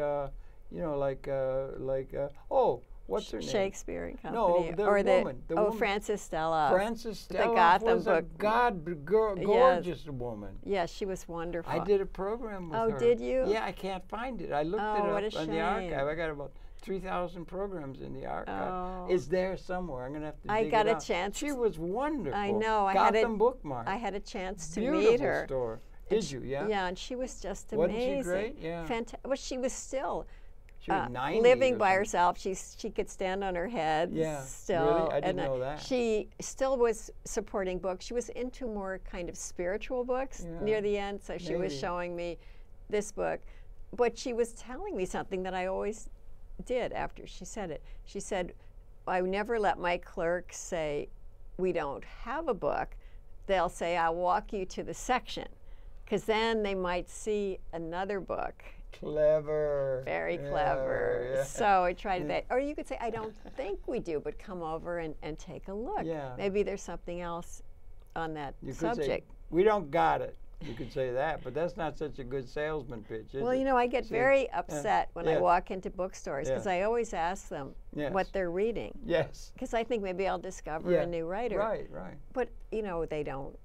what's her name? Shakespeare and Company. No, the woman. Frances Stella. Frances Stella the Gotham was book. a gorgeous woman. Yeah, she was wonderful. I did a program with her. Oh, did you? Yeah, I can't find it. I looked it up on the archive. I got about 3,000 programs in the archive. It's there somewhere. I'm going to have to dig it got out. a chance. She was wonderful. I know. Gotham Bookmark. I had a chance to Beautiful meet her. Store. Did you? Yeah. Yeah, and she was just Wasn't amazing. she great? Yeah. Well, she was still. She was 90 living or by something. herself. She could stand on her head. Yeah. Still. Really? I didn't know that. She still was supporting books. She was into more kind of spiritual books near the end. So she was showing me this book, but she was telling me something that I always did after she said it. She said, I never let my clerks say, we don't have a book. They'll say, I'll walk you to the section, because then they might see another book. Clever. Very clever. Yeah. So I tried that. Or you could say, I don't think we do, but come over and take a look. Yeah. Maybe there's something else on that you subject. Could say, we don't got it. You could say that, but that's not such a good salesman pitch, is Well, it? you know, I get very upset when I walk into bookstores, because I always ask them what they're reading. Yes. Because I think maybe I'll discover a new writer. Right. But, you know, they don't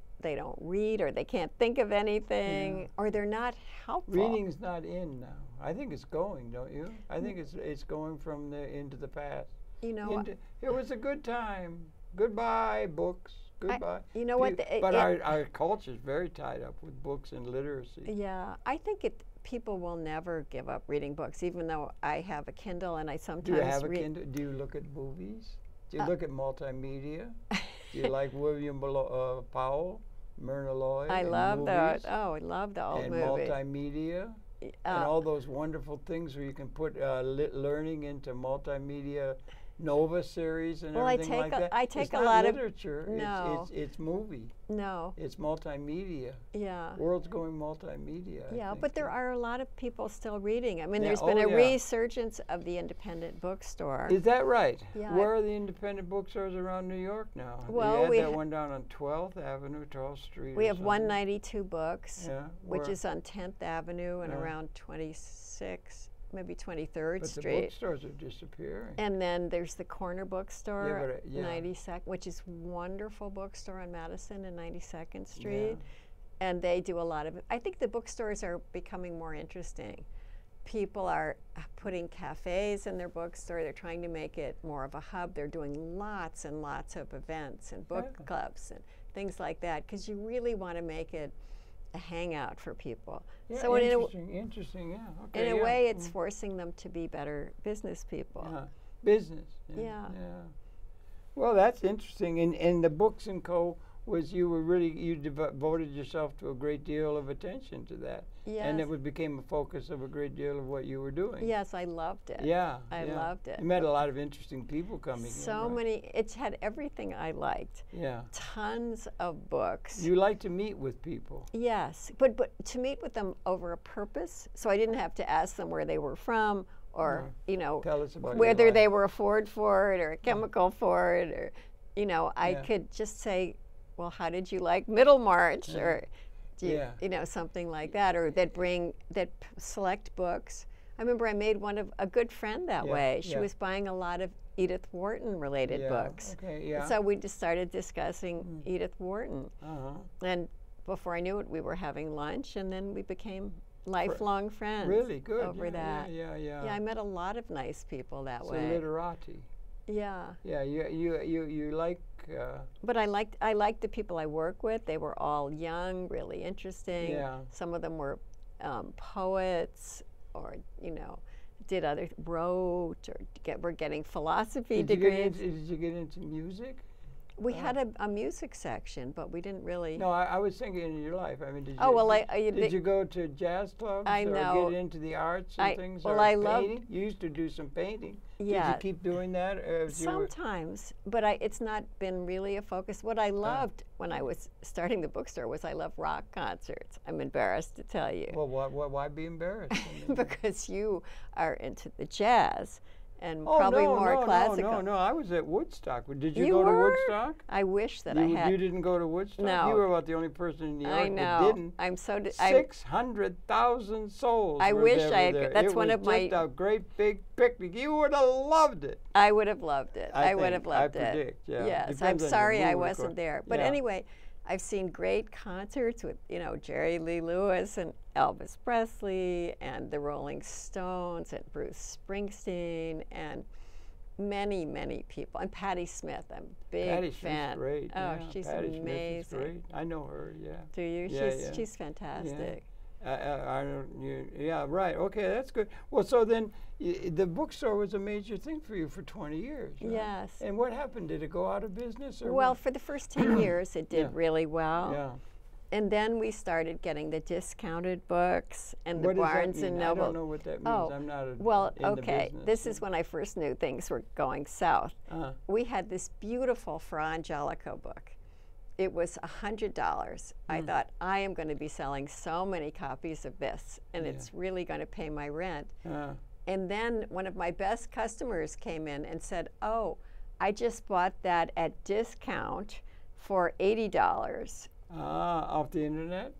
read, or they can't think of anything, or they're not helpful. Reading's not in now. I think it's going, don't you? I think it's going from into the past. You know, it was a good time. Goodbye, books. Goodbye. You know what? But our culture is very tied up with books and literacy. Yeah, I think people will never give up reading books, even though I have a Kindle and I sometimes Do you have a Kindle? Do you look at movies? Do you look at multimedia? Do you like William Powell, Myrna Loy? I love those. Oh, I love the old movies. And multimedia? And all those wonderful things where you can put learning into multimedia Nova series and everything like that. I take it's a not lot literature. of no. It's movie. No. It's multimedia. Yeah. World's going multimedia. Yeah, but there are a lot of people still reading. I mean, there's been a resurgence of the independent bookstore. Is that right? Yeah. Where are the independent bookstores around New York now? Well, we had that one down on 12th Avenue, 12th Street. We have 192 Books, which where? is on 10th Avenue and around 26th. Maybe 23rd but Street. The bookstores are disappearing. And then there's the Corner Bookstore, 92nd, which is wonderful bookstore on Madison and 92nd Street. And they do a lot of it. I think the bookstores are becoming more interesting. People are putting cafes in their bookstore. They're trying to make it more of a hub. They're doing lots and lots of events and book clubs and things like that, because you really want to make it a hangout for people. Yeah, so interesting, yeah. Okay, in a way, it's forcing them to be better business people. Business. Yeah. Well, that's interesting. And the Books & Co. was you devoted yourself to a great deal of attention to that. Yes. And it became a focus of a great deal of what you were doing. Yes, I loved it. Yeah. I loved it. You met a lot of interesting people coming so in. many, it had everything I liked. Yeah. Tons of books. You like to meet with people. Yes, but to meet with them over a purpose, so I didn't have to ask them where they were from, or Tell us about whether they were a Ford for it or a chemical for it, or I could just say, well, how did you like Middlemarch, or something like that, or that select books. I remember I made a good friend that way. She was buying a lot of Edith Wharton related books. Okay, so we just started discussing Edith Wharton. And before I knew it, we were having lunch, and then we became lifelong friends. Really good. Over that. Yeah, I met a lot of nice people that way. So literati. Yeah. Yeah, you like. But I liked the people I work with. They were all young, really interesting. Yeah. Some of them were poets, or wrote, or were getting philosophy degrees. Did you get into music? We had a music section, but we didn't really. No, I was thinking in your life. I mean, did you? Oh well, did you go to jazz clubs or get into the arts and things? Well, or I painting? loved. You used to do some painting. Yeah. Did you keep doing that? Sometimes, but it's not been really a focus. What I loved when I was starting the bookstore was I love rock concerts. I'm embarrassed to tell you. Well, why be embarrassed? Because you are into the jazz. And probably more classical. No, I was at Woodstock. Did you go to Woodstock? I wish that I had. You didn't go to Woodstock? No. You were about the only person in New York I know. that didn't. I'm so. 600,000 souls. I wish I had. There. That's one of my. It was just a great big picnic. You would have loved it. I would have loved it. I would have loved it. I predict. Yeah. Yes, I'm sorry I wasn't there. But anyway, I've seen great concerts with Jerry Lee Lewis and Elvis Presley and the Rolling Stones and Bruce Springsteen and many, many people. And Patti Smith, I'm a big fan. Smith's great. Oh, she's Patti amazing. Smith is great. I know her, yeah. Do you? Yeah, she's fantastic. Yeah, right. Okay, that's good. Well, so then the bookstore was a major thing for you for 20 years. Right? Yes. And what happened? Did it go out of business? Or well, what? for the first 10 years, it did really well. Yeah. And then we started getting the discounted books and the What Barnes does that mean? and Noble. I don't know what that means. Oh, I'm not in okay. the business. This is when I first knew things were going south. We had this beautiful Fra Angelico book. It was $100. I thought, I am going to be selling so many copies of this, and it's really going to pay my rent. And then one of my best customers came in and said, oh, I just bought that at discount for $80. Off the internet?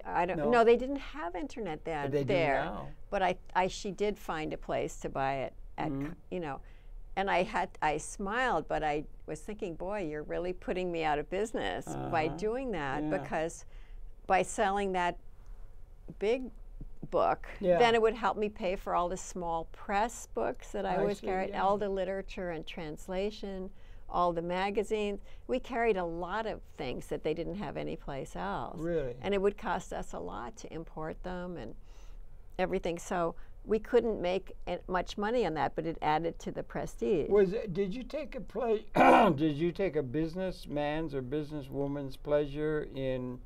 I don't know. They didn't have internet then. They do now. But she did find a place to buy it at, and I smiled, but I was thinking, boy, you're really putting me out of business by doing that, because by selling that big book, then it would help me pay for all the small press books that I was carrying, all the literature and translation, all the magazines. We carried a lot of things that they didn't have anyplace else. Really? And it would cost us a lot to import them and everything. So we couldn't make much money on that, but it added to the prestige. Did you take did you take a businessman's or businesswoman's pleasure in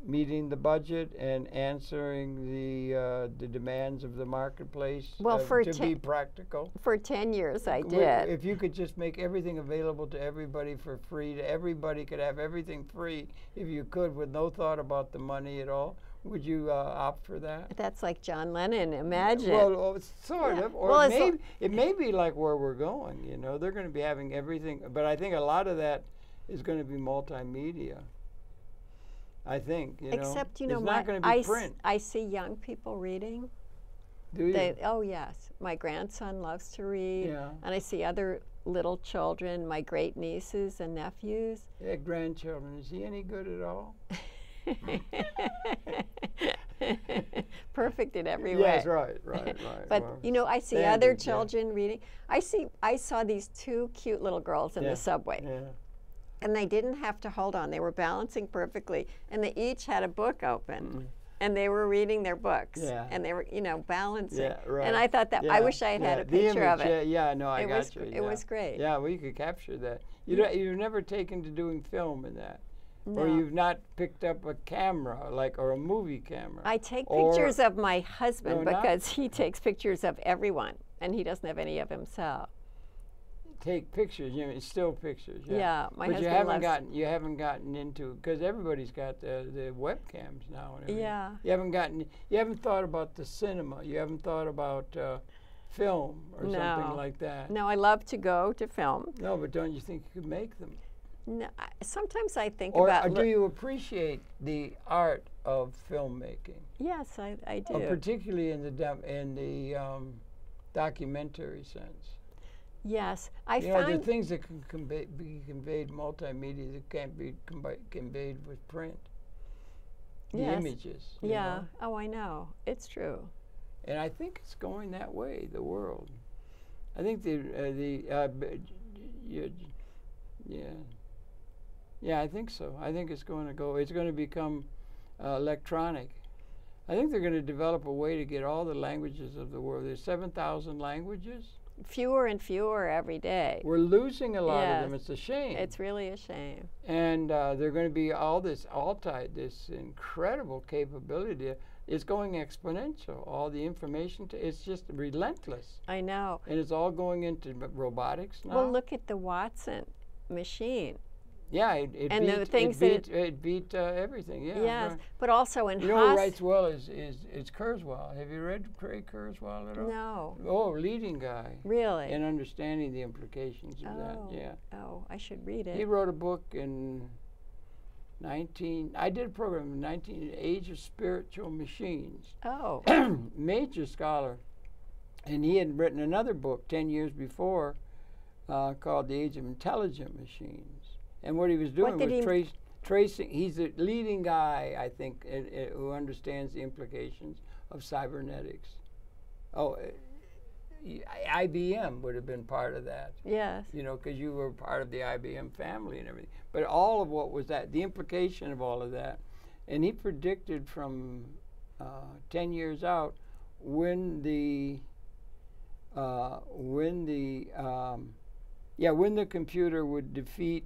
meeting the budget and answering the demands of the marketplace to be practical? For 10 years I did. If you could just make everything available to everybody for free, everybody could have everything free if you could, with no thought about the money at all, would you opt for that? That's like John Lennon, imagine. Well, sort of. Or it may be like where we're going, They're going to be having everything, but I think a lot of that is going to be multimedia. I think, Except, it's not going to be print. I see young people reading. Do you? Oh, yes. My grandson loves to read. Yeah. And I see other little children, my great nieces and nephews. Yeah, grandchildren. Is he any good at all? Perfect in every way. Yes, right. But I see other children reading. I saw these two cute little girls in the subway. Yeah. And they didn't have to hold on. They were balancing perfectly. And they each had a book open. And they were reading their books. Yeah. And they were, balancing. Yeah, right. And I thought that, I wish I had had a picture of it. Yeah, no, I got you. It was great. Yeah, well, you could capture that. You've never taken to doing film in that. No. Or you've not picked up a camera, or a movie camera. I take pictures of my husband because he takes pictures of everyone, and he doesn't have any of himself. Take pictures, still pictures. Yeah, my husband you haven't gotten into, because everybody's got the webcams now and everything. Yeah. You haven't thought about the cinema. You haven't thought about film or something like that. No, I love to go to film. No, but don't you think you could make them? No, sometimes I think or about. Or do you appreciate the art of filmmaking? Yes, I do. Particularly in the documentary sense. Yes, I find the things that can be conveyed multimedia that can't be conveyed with print. The images. Yeah. know? Oh, I know. It's true. And I think it's going that way. The world. I think Yeah, I think so. I think it's going to go. It's going to become electronic. I think they're going to develop a way to get all the languages of the world. There's 7,000 languages. Fewer and fewer every day. We're losing a lot of them. It's a shame. It's really a shame. And they're going to be this incredible capability. It's going exponential. All the information, it's just relentless. I know. And it's all going into robotics now. Well, look at the Watson machine. Yeah, it beat everything. Yeah. Yes, right. But also in who writes well is Kurzweil. Have you read Ray Kurzweil at all? No. Oh, leading guy. Really? And understanding the implications of that. Yeah. Oh, I should read it. He wrote a book in I did a program in Age of Spiritual Machines. Oh. Major scholar, and he had written another book 10 years before called The Age of Intelligent Machines. And what he was doing was tracing. He's a leading guy, I think, who understands the implications of cybernetics. Oh, IBM would have been part of that. Yes. Because you were part of the IBM family and everything. But all of what was that, the implication of all of that. And he predicted from 10 years out when the computer would defeat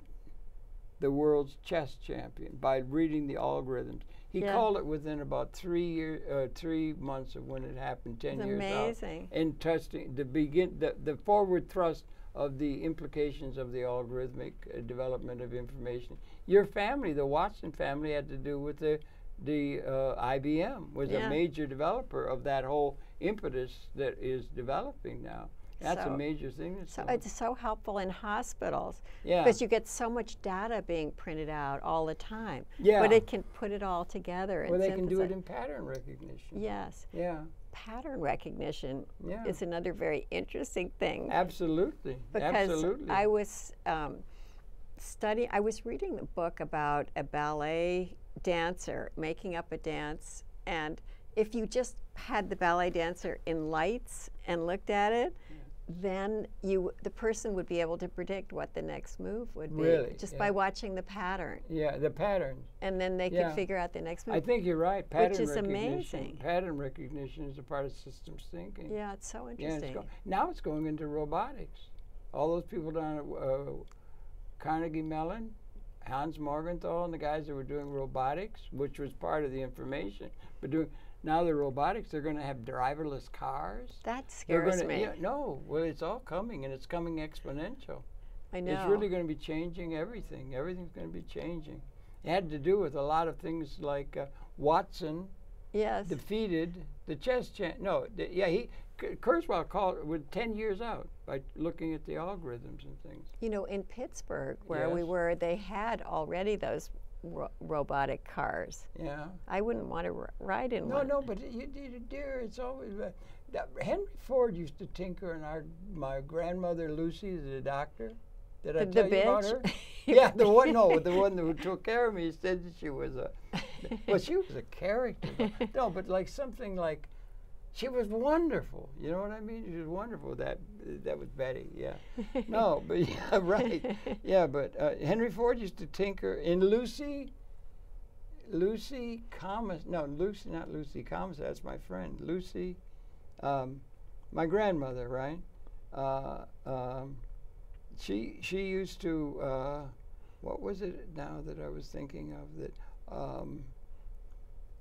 the world's chess champion by reading the algorithms. He called it within about 3 months of when it happened, 10 years amazing. Out. And testing the forward thrust of the implications of the algorithmic development of information. Your family, the Watson family, had to do with the IBM, was a major developer of that whole impetus that is developing now. That's a major thing. It's so helpful in hospitals. Yeah. Because you get so much data being printed out all the time. Yeah. But it can put it all together. Well, they can do it in pattern recognition. Yes. Yeah. Pattern recognition is another very interesting thing. Absolutely. Because Absolutely. I was I was reading a book about a ballet dancer making up a dance, and if you just had the ballet dancer in lights and looked at it, then the person would be able to predict what the next move would be just by watching the pattern. Yeah, the patterns. And then they could figure out the next move. I think you're right. Pattern which is recognition. Amazing. Pattern recognition is a part of systems thinking. Yeah, it's so interesting. Now it's going into robotics. All those people down at Carnegie Mellon, Hans Morgenthau, and the guys that were doing robotics, which was part of the information, but now the robotics, they're going to have driverless cars. That scares me. Well, it's all coming, and it's coming exponential. I know. It's really going to be changing everything. Everything's going to be changing. It had to do with a lot of things like Watson defeated the chess champ. Kurzweil called it with 10 years out by looking at the algorithms and things. In Pittsburgh, where we were, they had already those robotic cars. Yeah. I wouldn't want to ride in one. No, but dear, it's always Henry Ford used to tinker, and my grandmother Lucy, the doctor. Did I tell you about her? Yeah, the one who took care of me said that she was she was a character. No, but she was wonderful. You know what I mean? She was wonderful. That was Betty. Yeah. No, but yeah, right. Yeah, but Henry Ford used to tinker in Lucy Thomas. No, not Lucy Thomas. That's my friend Lucy. My grandmother, right? She used to what was it now that I was thinking of that?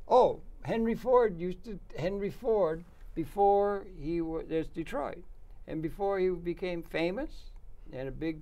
Oh, Henry Ford before there's Detroit, and before he became famous and a big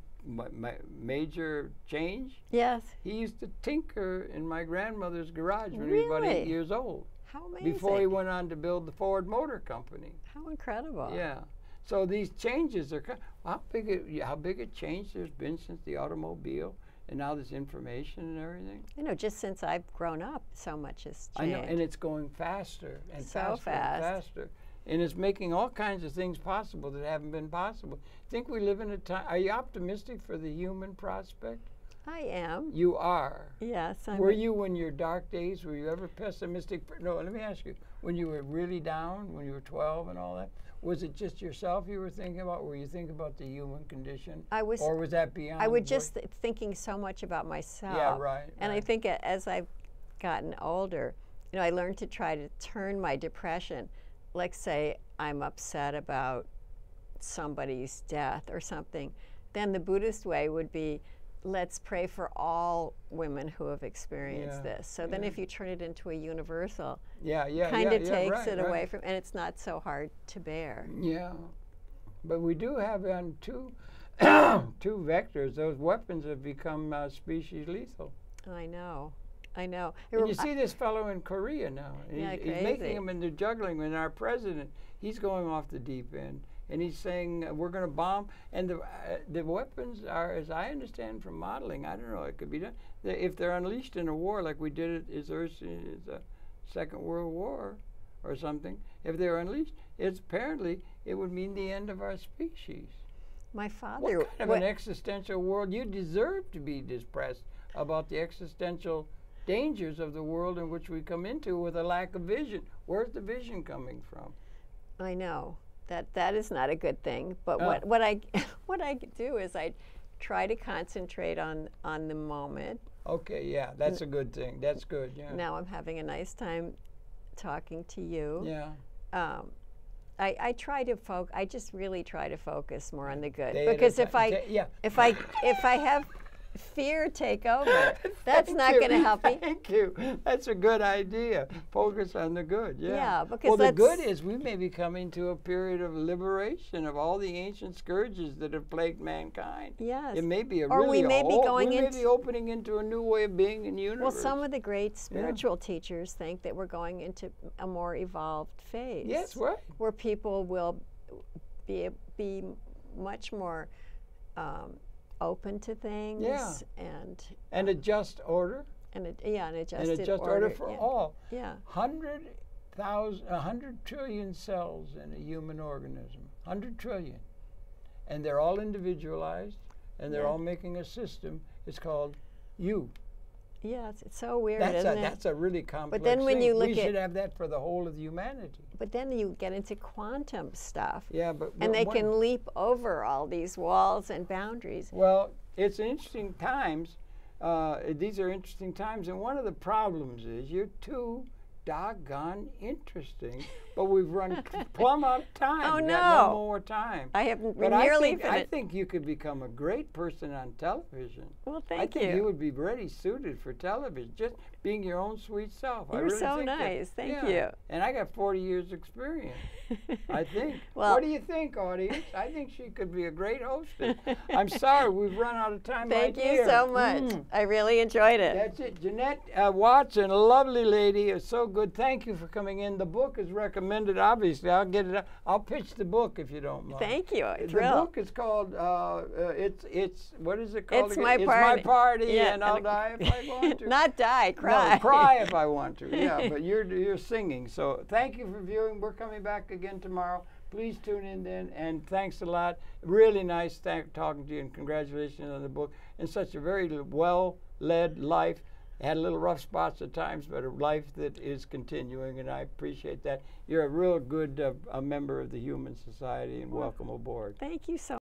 major change. Yes. He used to tinker in my grandmother's garage when Really? he was about 8 years old. How amazing. Before he went on to build the Ford Motor Company. How incredible. Yeah. So these changes are how big a change there's been since the automobile, and now this information and everything. You know, just since I've grown up, so much has changed. I know, and it's going faster and so faster and faster. And it's making all kinds of things possible that haven't been possible. Think we live in a time, are you optimistic for the human prospect? I am. You are. Yes. Were you in your dark days, were you ever pessimistic? No, let me ask you, when you were really down, when you were 12 and all that, was it just yourself you were thinking about? Were you thinking about the human condition? Or was that beyond? I was just thinking so much about myself. Yeah, right. And I think as I've gotten older, you know, I learned to try to turn my depression. Like, say I'm upset about somebody's death or something, then the Buddhist way would be, let's pray for all women who have experienced this. So then if you turn it into a universal, kind of takes it away from, and it's not so hard to bear. Yeah. But we do have two vectors. Those weapons have become species lethal. I know. I know. And you see this fellow in Korea now. He's making them into juggling. And our president, he's going off the deep end. And he's saying, we're going to bomb. And the weapons are, as I understand from modeling, I don't know, it could be done. If they're unleashed in a war like we did it in the Second World War or something, if they're unleashed, apparently it would mean the end of our species. My father... What kind of an existential world? You deserve to be depressed about the existential dangers of the world in which we come into with a lack of vision. Where's the vision coming from? I know. That is not a good thing. But what I do is I try to concentrate on the moment. Okay, yeah, that's a good thing. That's good, yeah. Now I'm having a nice time talking to you. Yeah. I try to I just really try to focus more on the good, because if I have fear take over, that's not going to help me. Thank you. That's a good idea. Focus on the good. Yeah. Yeah, because the good is we may be coming to a period of liberation of all the ancient scourges that have plagued mankind. Yes. It may be we may be opening into a new way of being in the universe. Well, some of the great spiritual teachers think that we're going into a more evolved phase. Yes, right. Where people will be much more open to things, and a just order, an adjusted order for all. Yeah, 100 trillion cells in a human organism, 100 trillion, and they're all individualized, and they're all making a system. It's called you. Yeah, it's so weird, isn't it? That's a really complex But then when you look we should have that for the whole of humanity. But then you get into quantum stuff. Yeah, and they can leap over all these walls and boundaries. Well, it's interesting times. These are interesting times, and one of the problems is you're too doggone interesting, but we've run plumb out of time. Oh, We've no. got no more time. I haven't But nearly I finished. think you could become a great person on television. Well, I think you would be really suited for television, just being your own sweet self. You're really so think nice. Thank yeah. you. And I got 40 years experience, I think. Well, what do you think, audience? I think she could be a great hostess. I'm sorry, we've run out of time. Thank right you here. so much. I really enjoyed it. That's it. Jeanette Watson, a lovely lady, is so good. Thank you for coming in. The book is recommended, obviously. I'll get it up. I'll pitch the book if you don't mind. Thank you. The Thrilled. book is called, it's what is it called It's again? My It's Party. My Party, Yeah, and I'll die if I want to. Not die, cry. No, cry if I want to, yeah, but you're singing. So thank you for viewing. We're coming back again tomorrow. Please tune in then, and thanks a lot. Really nice talking to you, and congratulations on the book. And such a very well-led life. Had a little rough spots at times, but a life that is continuing, and I appreciate that. You're a real good a member of the human society, and welcome aboard. Thank you so much.